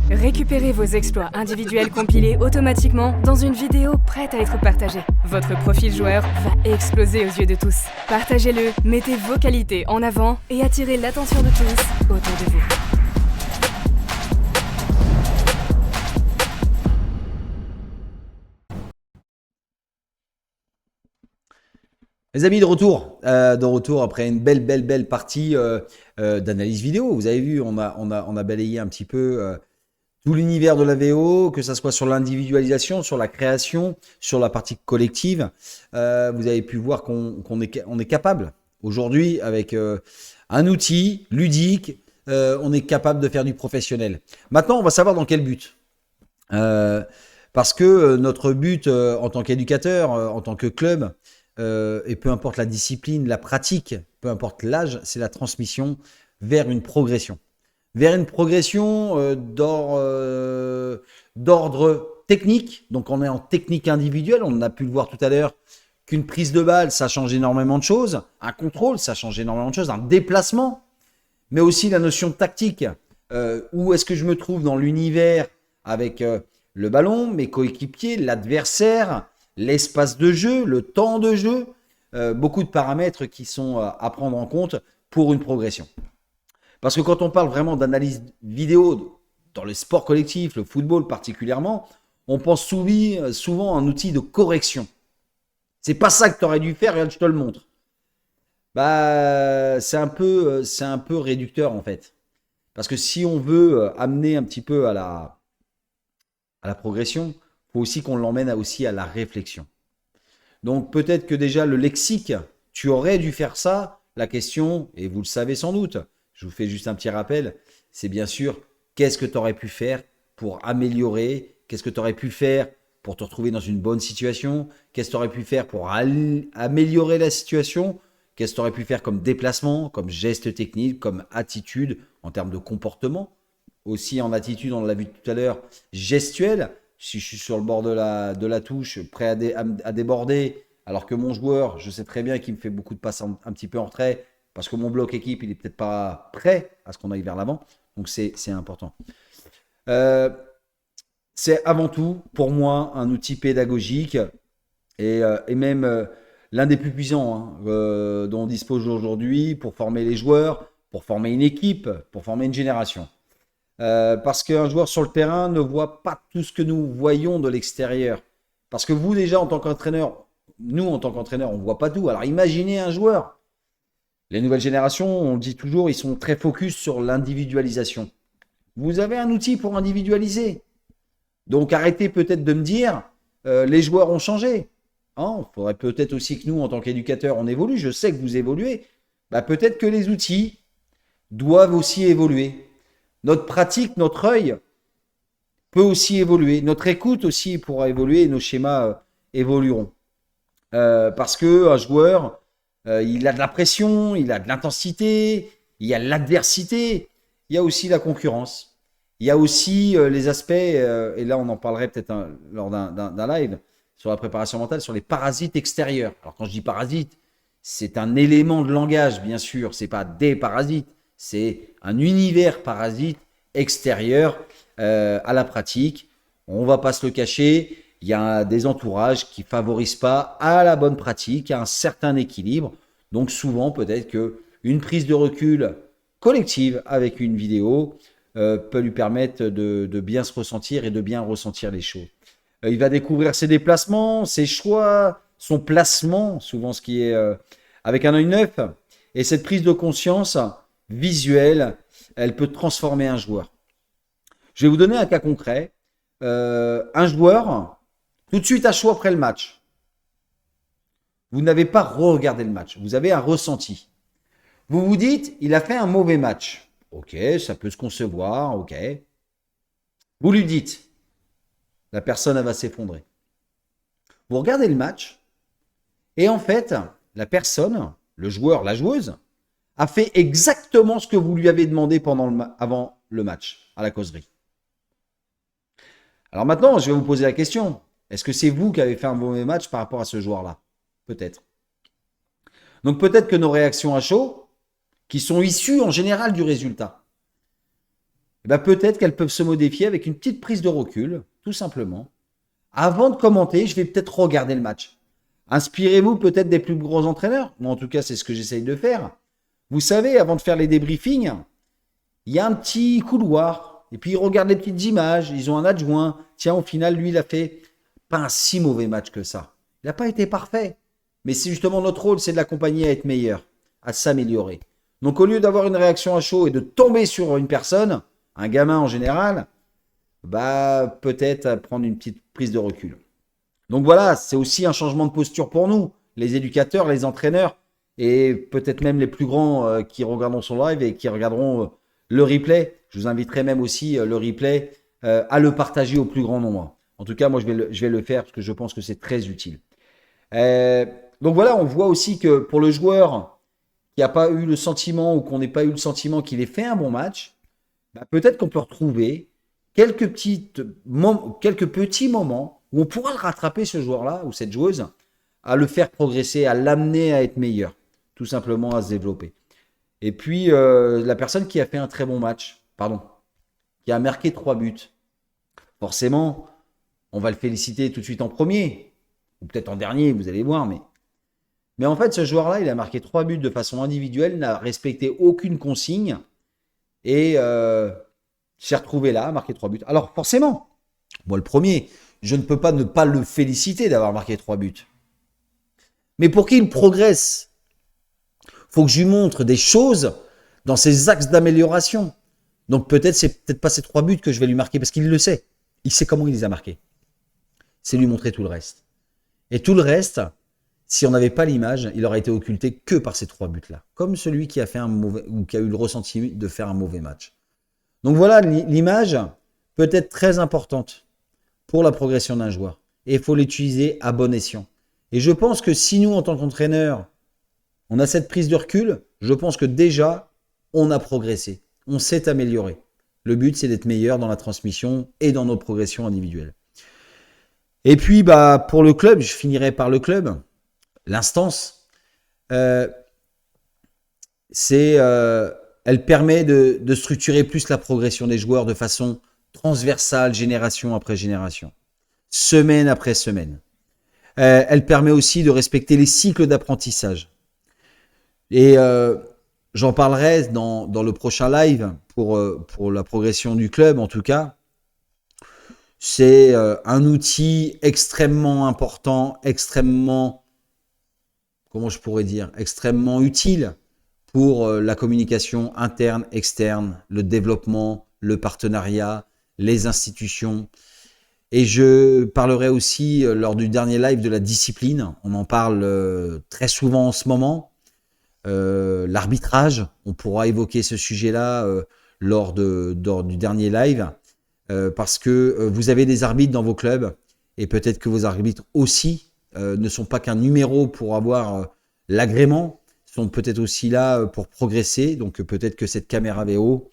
Récupérez vos exploits individuels compilés automatiquement dans une vidéo prête à être partagée. Votre profil joueur va exploser aux yeux de tous. Partagez-le, mettez vos qualités en avant et attirez l'attention de tous autour de vous. Les amis, de retour après une belle partie d'analyse vidéo. Vous avez vu, on a balayé un petit peu tout l'univers de la VO, que ça soit sur l'individualisation, sur la création, sur la partie collective. Vous avez pu voir qu'on est capable aujourd'hui avec un outil ludique, on est capable de faire du professionnel. Maintenant, on va savoir dans quel but. Parce que notre but en tant qu'éducateur, en tant que club, et peu importe la discipline, la pratique, peu importe l'âge, c'est la transmission vers une progression. Vers une progression d'ordre technique. Donc on est en technique individuelle, on a pu le voir tout à l'heure qu'une prise de balle, ça change énormément de choses. Un contrôle, ça change énormément de choses. Un déplacement, mais aussi la notion de tactique. Où est-ce que je me trouve dans l'univers avec le ballon, mes coéquipiers, l'adversaire, l'espace de jeu, le temps de jeu, beaucoup de paramètres qui sont à prendre en compte pour une progression. Parce que quand on parle vraiment d'analyse vidéo dans le sport collectif, le football particulièrement, on pense souvent à un outil de correction. C'est pas ça que tu aurais dû faire, regarde, je te le montre. Bah, c'est un peu réducteur en fait. Parce que si on veut amener un petit peu à la progression, faut aussi qu'on l'emmène aussi à la réflexion. Donc peut-être que déjà le lexique, tu aurais dû faire ça. La question, et vous le savez sans doute, je vous fais juste un petit rappel, c'est bien sûr qu'est-ce que tu aurais pu faire pour améliorer, qu'est-ce que tu aurais pu faire pour te retrouver dans une bonne situation, qu'est-ce que tu aurais pu faire pour améliorer la situation, qu'est-ce que tu aurais pu faire comme déplacement, comme geste technique, comme attitude en termes de comportement. Aussi en attitude, on l'a vu tout à l'heure, gestuelle. Si je suis sur le bord de la touche, prêt à déborder, alors que mon joueur, je sais très bien qu'il me fait beaucoup de passes un petit peu en retrait, parce que mon bloc équipe, il n'est peut-être pas prêt à ce qu'on aille vers l'avant. Donc, c'est important. C'est avant tout, pour moi, un outil pédagogique et même l'un des plus puissants dont on dispose aujourd'hui pour former les joueurs, pour former une équipe, pour former une génération. Parce qu'un joueur sur le terrain ne voit pas tout ce que nous voyons de l'extérieur. Parce que vous, déjà, en tant qu'entraîneur, nous, en tant qu'entraîneur, on ne voit pas tout. Alors, imaginez un joueur. Les nouvelles générations, on le dit toujours, ils sont très focus sur l'individualisation. Vous avez un outil pour individualiser. Donc, arrêtez peut-être de me dire, les joueurs ont changé. Il faudrait peut-être aussi que nous, en tant qu'éducateurs, on évolue. Je sais que vous évoluez. Peut-être que les outils doivent aussi évoluer. Notre pratique, notre œil peut aussi évoluer. Notre écoute aussi pourra évoluer et nos schémas évolueront. Parce qu'un joueur, il a de la pression, il a de l'intensité, il y a l'adversité, il y a aussi la concurrence. Il y a aussi les aspects, et là on en parlerait peut-être lors d'un live, sur la préparation mentale, sur les parasites extérieurs. Alors quand je dis parasites, c'est un élément de langage, bien sûr, c'est pas des parasites, c'est un univers parasite extérieur à la pratique. On va pas se le cacher, il y a des entourages qui favorisent pas à la bonne pratique, à un certain équilibre. Donc souvent, peut-être qu'une prise de recul collective avec une vidéo peut lui permettre de bien se ressentir et de bien ressentir les choses. Il va découvrir ses déplacements, ses choix, son placement, souvent ce qui est avec un œil neuf. Et cette prise de conscience visuelle, elle peut transformer un joueur. Je vais vous donner un cas concret. Un joueur, tout de suite à chaud après le match, vous n'avez pas regardé le match, vous avez un ressenti. Vous vous dites, il a fait un mauvais match. Ok, ça peut se concevoir, ok. Vous lui dites, la personne, elle va s'effondrer. Vous regardez le match, et en fait, la personne, le joueur, la joueuse, a fait exactement ce que vous lui avez demandé avant le match, à la causerie. Alors maintenant, je vais vous poser la question. Est-ce que c'est vous qui avez fait un mauvais match par rapport à ce joueur-là? Peut-être. Donc peut-être que nos réactions à chaud, qui sont issues en général du résultat, eh ben peut-être qu'elles peuvent se modifier avec une petite prise de recul, tout simplement. Avant de commenter, je vais peut-être regarder le match. Inspirez-vous peut-être des plus gros entraîneurs. Moi, en tout cas, c'est ce que j'essaye de faire. Vous savez, avant de faire les débriefings, il y a un petit couloir. Et puis, ils regardent les petites images. Ils ont un adjoint. Tiens, au final, lui, il a fait pas un si mauvais match que ça. Il n'a pas été parfait. Mais c'est justement notre rôle, c'est de l'accompagner à être meilleur, à s'améliorer. Donc, au lieu d'avoir une réaction à chaud et de tomber sur une personne, un gamin en général, bah peut-être prendre une petite prise de recul. Donc voilà, c'est aussi un changement de posture pour nous, les éducateurs, les entraîneurs, et peut-être même les plus grands qui regarderont son live et qui regarderont le replay. Je vous inviterai même aussi le replay à le partager au plus grand nombre. En tout cas, moi, je vais le faire parce que je pense que c'est très utile. Donc voilà, on voit aussi que pour le joueur qui n'a pas eu le sentiment ou qu'on n'ait pas eu le sentiment qu'il ait fait un bon match, bah, peut-être qu'on peut retrouver quelques petits moments où on pourra le rattraper, ce joueur-là ou cette joueuse, à le faire progresser, à l'amener à être meilleur, tout simplement à se développer. Et puis, la personne qui a fait un très bon match, qui a marqué 3 buts, forcément, on va le féliciter tout de suite en premier, ou peut-être en dernier, vous allez voir, mais en fait, ce joueur-là, il a marqué 3 buts de façon individuelle, n'a respecté aucune consigne, et s'est retrouvé là, a marqué 3 buts. Alors forcément, moi le premier, je ne peux pas ne pas le féliciter d'avoir marqué 3 buts. Mais pour qu'il progresse, faut que je lui montre des choses dans ses axes d'amélioration. Donc peut-être, c'est peut-être pas ces 3 buts que je vais lui marquer, parce qu'il le sait. Il sait comment il les a marqués. C'est lui montrer tout le reste. Et tout le reste, si on n'avait pas l'image, il aurait été occulté que par ces 3 buts-là. Comme celui qui a fait un mauvais, ou qui a eu le ressenti de faire un mauvais match. Donc voilà, l'image peut être très importante pour la progression d'un joueur. Et il faut l'utiliser à bon escient. Et je pense que si nous, en tant qu'entraîneurs, on a cette prise de recul, je pense que déjà, on a progressé. On s'est amélioré. Le but, c'est d'être meilleur dans la transmission et dans nos progressions individuelles. Et puis, bah, pour le club, je finirai par le club. L'instance, elle permet de structurer plus la progression des joueurs de façon transversale, génération après génération, semaine après semaine. Elle permet aussi de respecter les cycles d'apprentissage. Et j'en parlerai dans le prochain live pour la progression du club, en tout cas. C'est un outil extrêmement important, extrêmement utile pour la communication interne, externe, le développement, le partenariat, les institutions. Et je parlerai aussi lors du dernier live de la discipline. On en parle très souvent en ce moment. L'arbitrage, on pourra évoquer ce sujet-là lors du dernier live. Parce que vous avez des arbitres dans vos clubs et peut-être que vos arbitres aussi ne sont pas qu'un numéro pour avoir l'agrément sont peut-être aussi là pour progresser. Donc peut-être que cette caméra VO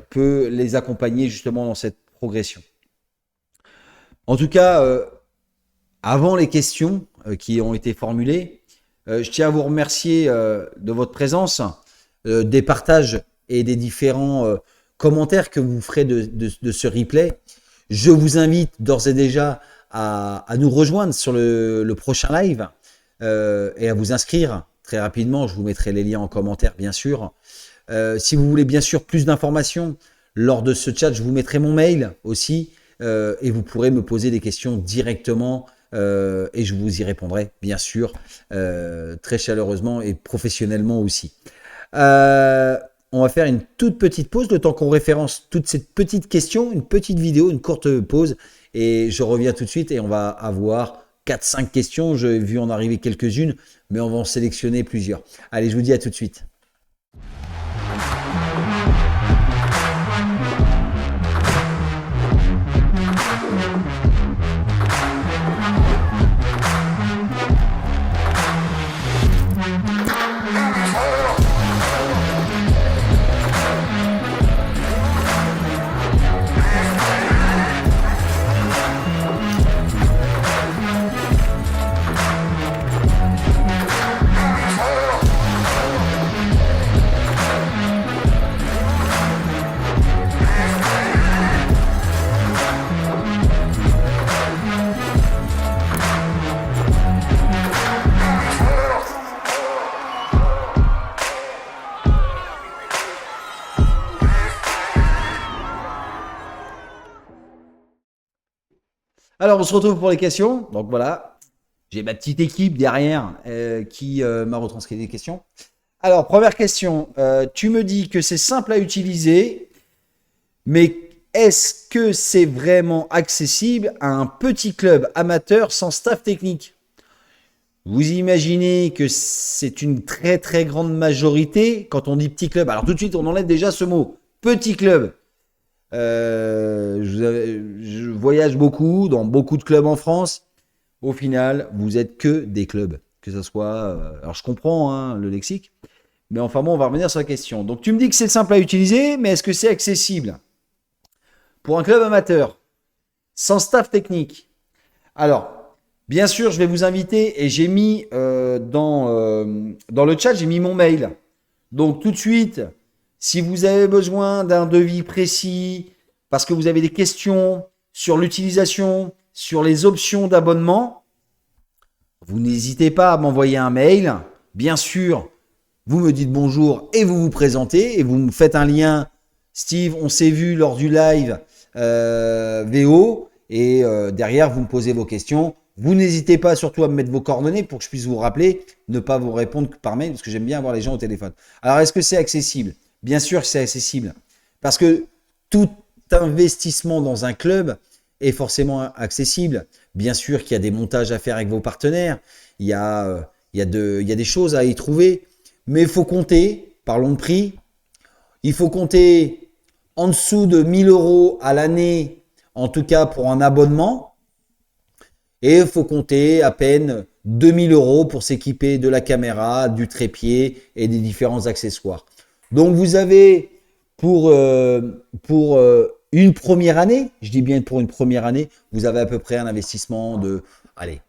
peut les accompagner justement dans cette progression. En tout cas, avant les questions qui ont été formulées, je tiens à vous remercier de votre présence, des partages et des différents commentaires que vous ferez de ce replay. Je vous invite d'ores et déjà à nous rejoindre sur le prochain live et à vous inscrire très rapidement. Je vous mettrai les liens en commentaire, bien sûr. Si vous voulez bien sûr plus d'informations lors de ce chat, je vous mettrai mon mail aussi et vous pourrez me poser des questions directement et je vous y répondrai, bien sûr, très chaleureusement et professionnellement aussi. On va faire une toute petite pause, le temps qu'on référence toutes ces petites questions, une petite vidéo, une courte pause, et je reviens tout de suite et on va avoir 4-5 questions. J'ai vu en arriver quelques-unes, mais on va en sélectionner plusieurs. Allez, je vous dis à tout de suite. Alors, on se retrouve pour les questions. Donc voilà, j'ai ma petite équipe derrière qui m'a retranscrit des questions. Alors, première question. Tu me dis que c'est simple à utiliser, mais est-ce que c'est vraiment accessible à un petit club amateur sans staff technique? Vous imaginez que c'est une très très grande majorité quand on dit petit club. Alors tout de suite, on enlève déjà ce mot, petit club. Je voyage beaucoup dans beaucoup de clubs en France. Au final, vous êtes que des clubs, que ce soit. Alors je comprends hein, le lexique, mais enfin bon, on va revenir sur la question. Donc tu me dis que c'est simple à utiliser, mais est-ce que c'est accessible pour un club amateur sans staff technique? Alors, bien sûr, je vais vous inviter et j'ai mis dans le chat, j'ai mis mon mail. Donc tout de suite. Si vous avez besoin d'un devis précis, parce que vous avez des questions sur l'utilisation, sur les options d'abonnement, vous n'hésitez pas à m'envoyer un mail. Bien sûr, vous me dites bonjour et vous vous présentez et vous me faites un lien. Steve, on s'est vu lors du live VO et derrière, vous me posez vos questions. Vous n'hésitez pas surtout à me mettre vos coordonnées pour que je puisse vous rappeler, ne pas vous répondre par mail parce que j'aime bien avoir les gens au téléphone. Alors, est-ce que c'est accessible ? Bien sûr que c'est accessible parce que tout investissement dans un club est forcément accessible. Bien sûr qu'il y a des montages à faire avec vos partenaires, il y a des choses à y trouver, mais il faut compter, parlons de prix, il faut compter en dessous de 1 000 € à l'année, en tout cas pour un abonnement, et il faut compter à peine 2 000 € pour s'équiper de la caméra, du trépied et des différents accessoires. Donc, vous avez pour une première année, je dis bien pour une première année, vous avez à peu près un investissement de, allez,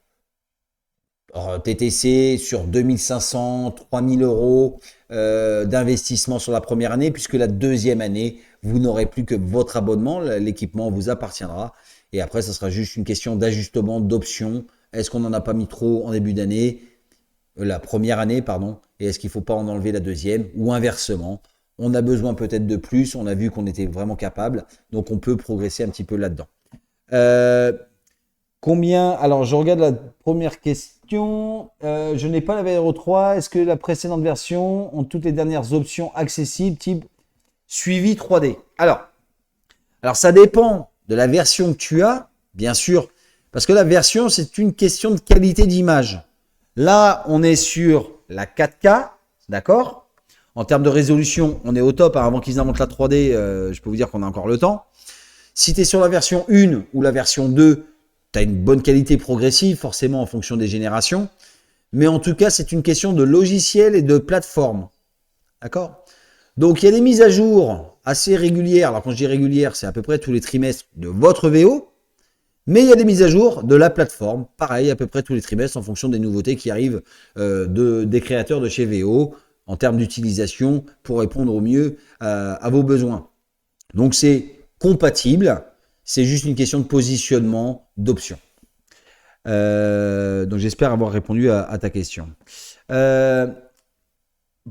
TTC sur 2500, 3000 € d'investissement sur la première année, puisque la deuxième année, vous n'aurez plus que votre abonnement, l'équipement vous appartiendra. Et après, ça sera juste une question d'ajustement, d'options. Est-ce qu'on n'en a pas mis trop en début d'année ? La première année, pardon, et est-ce qu'il ne faut pas en enlever la deuxième ou inversement? On a besoin peut-être de plus, on a vu qu'on était vraiment capable, donc on peut progresser un petit peu là-dedans. Combien? Alors, je regarde la première question. Je n'ai pas la VRO 3. Est-ce que la précédente version ont toutes les dernières options accessibles, type suivi 3D? Alors, ça dépend de la version que tu as, bien sûr, parce que la version, c'est une question de qualité d'image. Là, on est sur la 4K, d'accord? En termes de résolution, on est au top. Avant qu'ils inventent la 3D, je peux vous dire qu'on a encore le temps. Si tu es sur la version 1 ou la version 2, tu as une bonne qualité progressive, forcément en fonction des générations. mais en tout cas, c'est une question de logiciel et de plateforme. D'accord? Donc, il y a des mises à jour assez régulières. Alors, quand je dis régulières, c'est à peu près tous les trimestres de votre VO. Mais il y a des mises à jour de la plateforme, pareil, à peu près tous les trimestres en fonction des nouveautés qui arrivent des créateurs de chez VO en termes d'utilisation pour répondre au mieux à vos besoins. Donc c'est compatible, c'est juste une question de positionnement, d'options. Donc j'espère avoir répondu à ta question.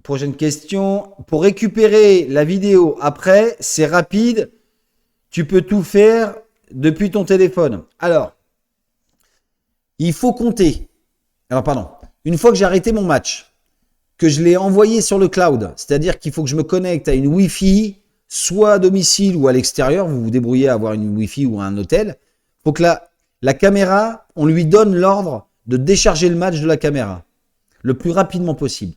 Prochaine question. Pour récupérer la vidéo après, c'est rapide, tu peux tout faire depuis ton téléphone. Alors, il faut compter. Alors, pardon. Une fois que j'ai arrêté mon match, que je l'ai envoyé sur le cloud, c'est-à-dire qu'il faut que je me connecte à une Wi-Fi, soit à domicile ou à l'extérieur, vous vous débrouillez à avoir une Wi-Fi ou un hôtel, il faut que la caméra, on lui donne l'ordre de décharger le match de la caméra le plus rapidement possible.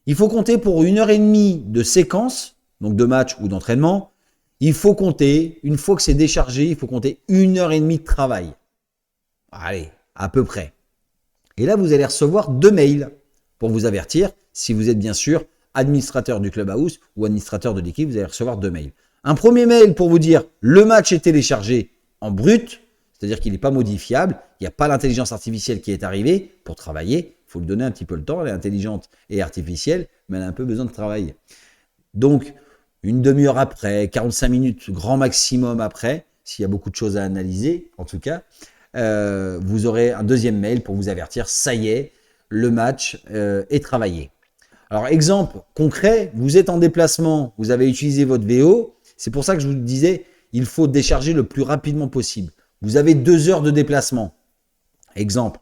Il faut compter pour 1h30 de séquence, donc de match ou d'entraînement. Il faut compter, une fois que c'est déchargé, il faut compter 1h30 de travail. Allez, à peu près. Et là, vous allez recevoir 2 mails pour vous avertir, si vous êtes bien sûr administrateur du Clubhouse ou administrateur de l'équipe, vous allez recevoir 2 mails. Un premier mail pour vous dire le match est téléchargé en brut, c'est-à-dire qu'il n'est pas modifiable, il n'y a pas l'intelligence artificielle qui est arrivée pour travailler, il faut lui donner un petit peu le temps, elle est intelligente et artificielle, mais elle a un peu besoin de travailler. Donc, une demi-heure après, 45 minutes grand maximum après, s'il y a beaucoup de choses à analyser, en tout cas, vous aurez un deuxième mail pour vous avertir, ça y est, le match est travaillé. Alors, exemple concret, vous êtes en déplacement, vous avez utilisé votre VO, c'est pour ça que je vous disais, il faut décharger le plus rapidement possible. Vous avez 2 heures de déplacement. Exemple,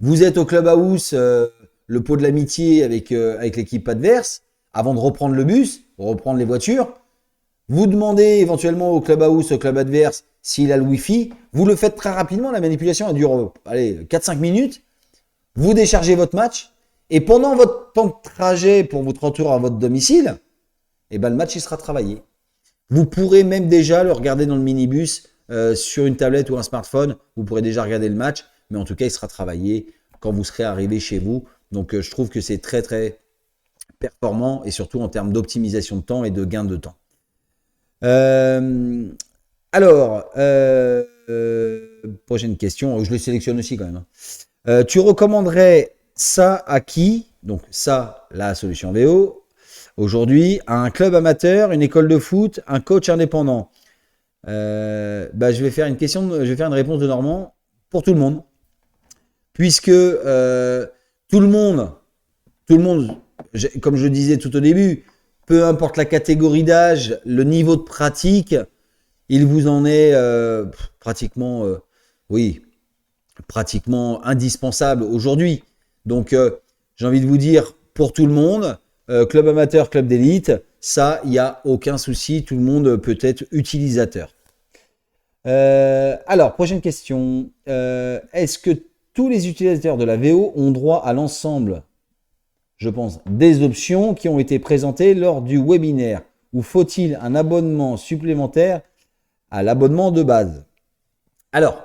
vous êtes au Clubhouse, le pot de l'amitié avec l'équipe adverse, avant de reprendre le bus, reprendre les voitures, vous demandez éventuellement au Clubhouse, au club adverse, s'il a le Wi-Fi, vous le faites très rapidement, la manipulation elle dure 4-5 minutes, vous déchargez votre match, et pendant votre temps de trajet pour votre retour à votre domicile, le match il sera travaillé. Vous pourrez même déjà le regarder dans le minibus sur une tablette ou un smartphone, vous pourrez déjà regarder le match, mais en tout cas il sera travaillé quand vous serez arrivé chez vous. Donc je trouve que c'est très très performant et surtout en termes d'optimisation de temps et de gain de temps. Prochaine question, je le sélectionne aussi quand même. Tu recommanderais ça à qui? Donc ça, la solution VO, aujourd'hui, à un club amateur, une école de foot, un coach indépendant. Je vais faire une réponse de Normand pour tout le monde. Puisque tout le monde, comme je disais tout au début, peu importe la catégorie d'âge, le niveau de pratique, il vous en est pratiquement indispensable aujourd'hui. Donc, j'ai envie de vous dire, pour tout le monde, club amateur, club d'élite, ça, il n'y a aucun souci, tout le monde peut être utilisateur. Prochaine question. Est-ce que tous les utilisateurs de la VO ont droit à l'ensemble, je pense, des options qui ont été présentées lors du webinaire? Ou faut-il un abonnement supplémentaire à l'abonnement de base? Alors,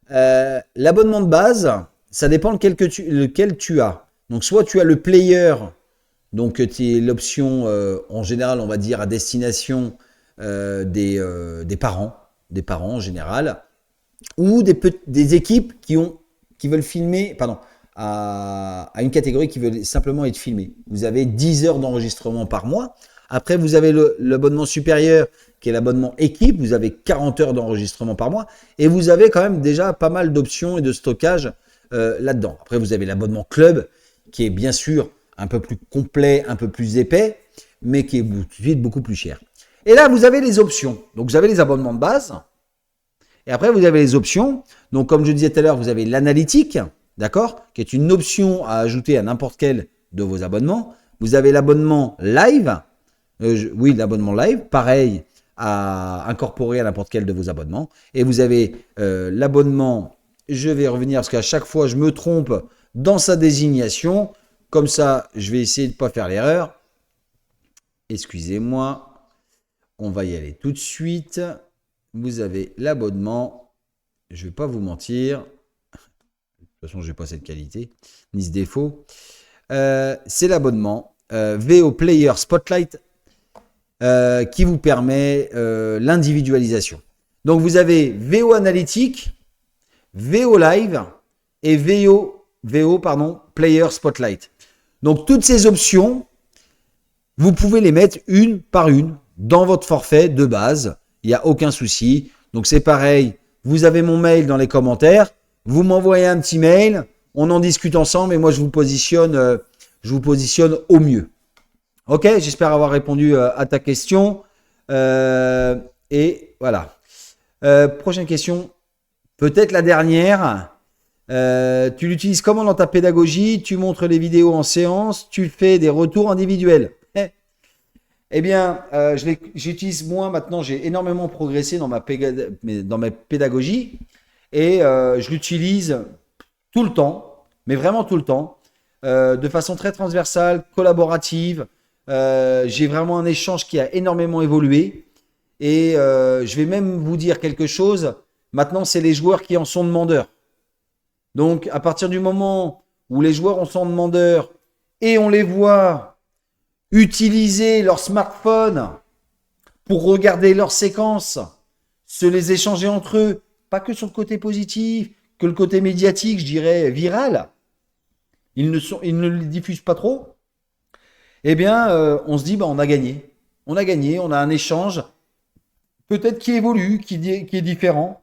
l'abonnement de base, ça dépend lequel tu as. Donc, soit tu as le player, donc c'est l'option, en général, on va dire, à destination des parents en général, ou des équipes qui veulent filmer, à une catégorie qui veut simplement être filmée. Vous avez 10 heures d'enregistrement par mois. Après, vous avez l'abonnement supérieur, qui est l'abonnement équipe. Vous avez 40 heures d'enregistrement par mois. Et vous avez quand même déjà pas mal d'options et de stockage là-dedans. Après, vous avez l'abonnement club, qui est bien sûr un peu plus complet, un peu plus épais, mais qui est tout de suite beaucoup plus cher. Et là, vous avez les options. Donc, vous avez les abonnements de base. Et après, vous avez les options. Donc, comme je disais tout à l'heure, vous avez l'analytique, d'accord, qui est une option à ajouter à n'importe quel de vos abonnements. Vous avez l'abonnement live. L'abonnement live, pareil, à incorporer à n'importe quel de vos abonnements. Et vous avez l'abonnement, je vais revenir parce qu'à chaque fois, je me trompe dans sa désignation. Comme ça, je vais essayer de ne pas faire l'erreur. Excusez-moi. On va y aller tout de suite. Vous avez l'abonnement. Je ne vais pas vous mentir. toute façon, je n'ai pas cette qualité, ni ce défaut. C'est l'abonnement VO Player Spotlight qui vous permet l'individualisation. Donc, vous avez VO Analytique, VO Live et VO Player Spotlight. Donc, toutes ces options, vous pouvez les mettre une par une dans votre forfait de base. Il n'y a aucun souci. Donc, c'est pareil. Vous avez mon mail dans les commentaires. Vous m'envoyez un petit mail. On en discute ensemble et moi, je vous positionne au mieux. Ok, j'espère avoir répondu à ta question. Et voilà. Prochaine question. Peut-être la dernière. Tu l'utilises comment dans ta pédagogie? Tu montres les vidéos en séance? Tu fais des retours individuels? Eh bien, j'utilise moi maintenant, j'ai énormément progressé dans ma pédagogie et je l'utilise tout le temps, mais vraiment tout le temps, de façon très transversale, collaborative. J'ai vraiment un échange qui a énormément évolué et je vais même vous dire quelque chose. Maintenant, c'est les joueurs qui en sont demandeurs. Donc, à partir du moment où les joueurs en sont demandeurs et on les voit utiliser leur smartphone pour regarder leurs séquences, se les échanger entre eux, pas que sur le côté positif, que le côté médiatique, je dirais viral. Ils ne le diffusent pas trop. Eh bien, on se dit, on a gagné. On a gagné, on a un échange, peut-être qui évolue, qui est différent.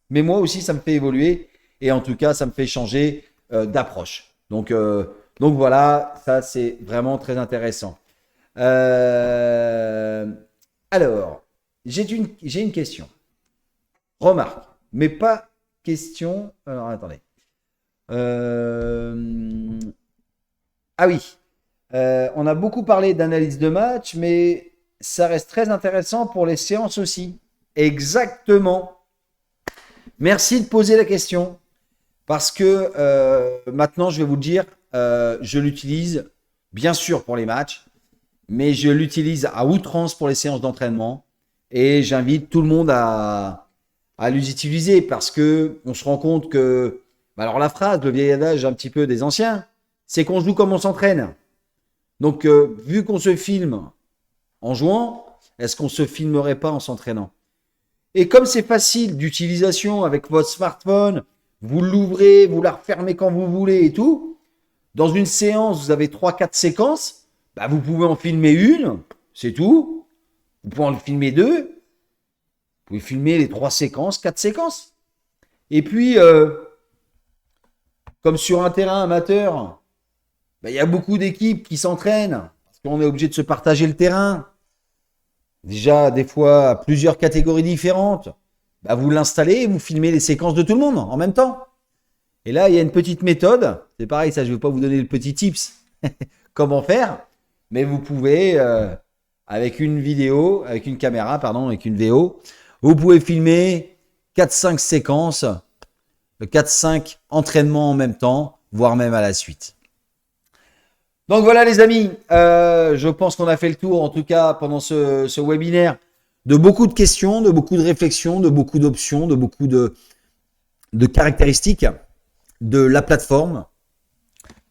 Mais moi aussi, ça me fait évoluer. Et en tout cas, ça me fait changer d'approche. Donc voilà, ça c'est vraiment très intéressant. Alors, j'ai une question. Remarque, mais pas question. Alors attendez. Ah oui, on a beaucoup parlé d'analyse de match, mais ça reste très intéressant pour les séances aussi. Exactement. Merci de poser la question. Parce que maintenant, je vais vous le dire, je l'utilise bien sûr pour les matchs, mais je l'utilise à outrance pour les séances d'entraînement. Et j'invite tout le monde à les utiliser parce qu'on se rend compte que, alors la phrase, le vieil adage un petit peu des anciens, c'est qu'on joue comme on s'entraîne. Donc, vu qu'on se filme en jouant, est-ce qu'on ne se filmerait pas en s'entraînant? Et comme c'est facile d'utilisation avec votre smartphone, vous l'ouvrez, vous la refermez quand vous voulez et tout. Dans une séance, vous avez 3-4 séquences. Vous pouvez en filmer une, c'est tout. Vous pouvez en filmer 2. Vous pouvez filmer les 3 séquences, 4 séquences. Et puis, comme sur un terrain amateur, il y a beaucoup d'équipes qui s'entraînent. Parce qu'on est obligé de se partager le terrain. Déjà, des fois, à plusieurs catégories différentes. Vous l'installez et vous filmez les séquences de tout le monde en même temps. Et là, il y a une petite méthode. C'est pareil, ça, je ne vais pas vous donner le petit tips comment faire. Mais vous pouvez, avec une vidéo, avec une caméra, avec une VO, vous pouvez filmer 4-5 séquences, 4-5 entraînements en même temps, voire même à la suite. Donc voilà les amis, je pense qu'on a fait le tour, en tout cas pendant ce webinaire, de beaucoup de questions, de beaucoup de réflexions, de beaucoup d'options, de beaucoup de caractéristiques de la plateforme.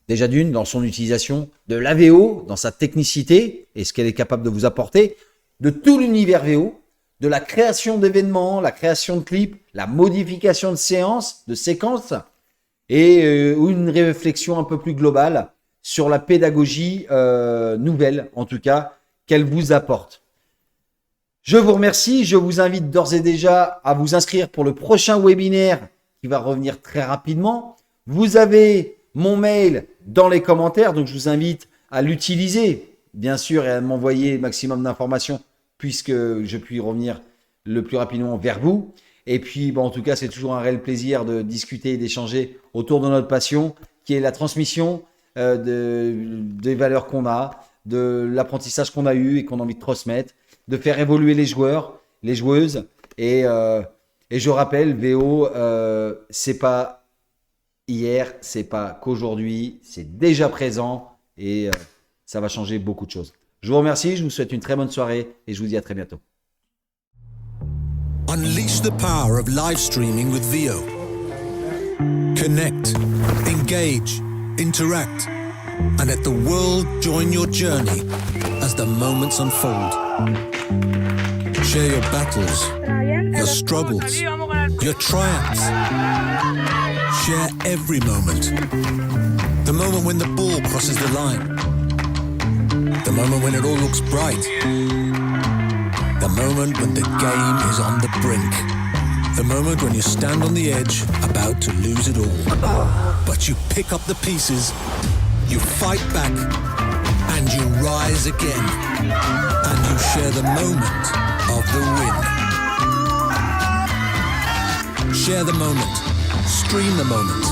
Déjà d'une, dans son utilisation, de la VO, dans sa technicité et ce qu'elle est capable de vous apporter, de tout l'univers VO, de la création d'événements, la création de clips, la modification de séances, de séquences et une réflexion un peu plus globale sur la pédagogie nouvelle, en tout cas, qu'elle vous apporte. Je vous remercie. Je vous invite d'ores et déjà à vous inscrire pour le prochain webinaire qui va revenir très rapidement. Vous avez mon mail dans les commentaires, donc je vous invite à l'utiliser, bien sûr, et à m'envoyer le maximum d'informations puisque je puis revenir le plus rapidement vers vous. Et puis, en tout cas, c'est toujours un réel plaisir de discuter et d'échanger autour de notre passion qui est la transmission des valeurs qu'on a, de l'apprentissage qu'on a eu et qu'on a envie de transmettre, de faire évoluer les joueurs, les joueuses. Et je rappelle, VO, c'est pas hier, c'est pas qu'aujourd'hui, c'est déjà présent et ça va changer beaucoup de choses. Je vous remercie, je vous souhaite une très bonne soirée et je vous dis à très bientôt. Unleash the power of live streaming with VO. Connect, engage, interact, and let the world join your journey as the moments unfold. Share your battles, your struggles, your triumphs. Share every moment. The moment when the ball crosses the line. The moment when it all looks bright. The moment when the game is on the brink. The moment when you stand on the edge, about to lose it all. But you pick up the pieces, you fight back, and you rise again. And you share the moment of the win. Share the moment. Stream the moment.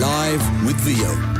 Live with Vio.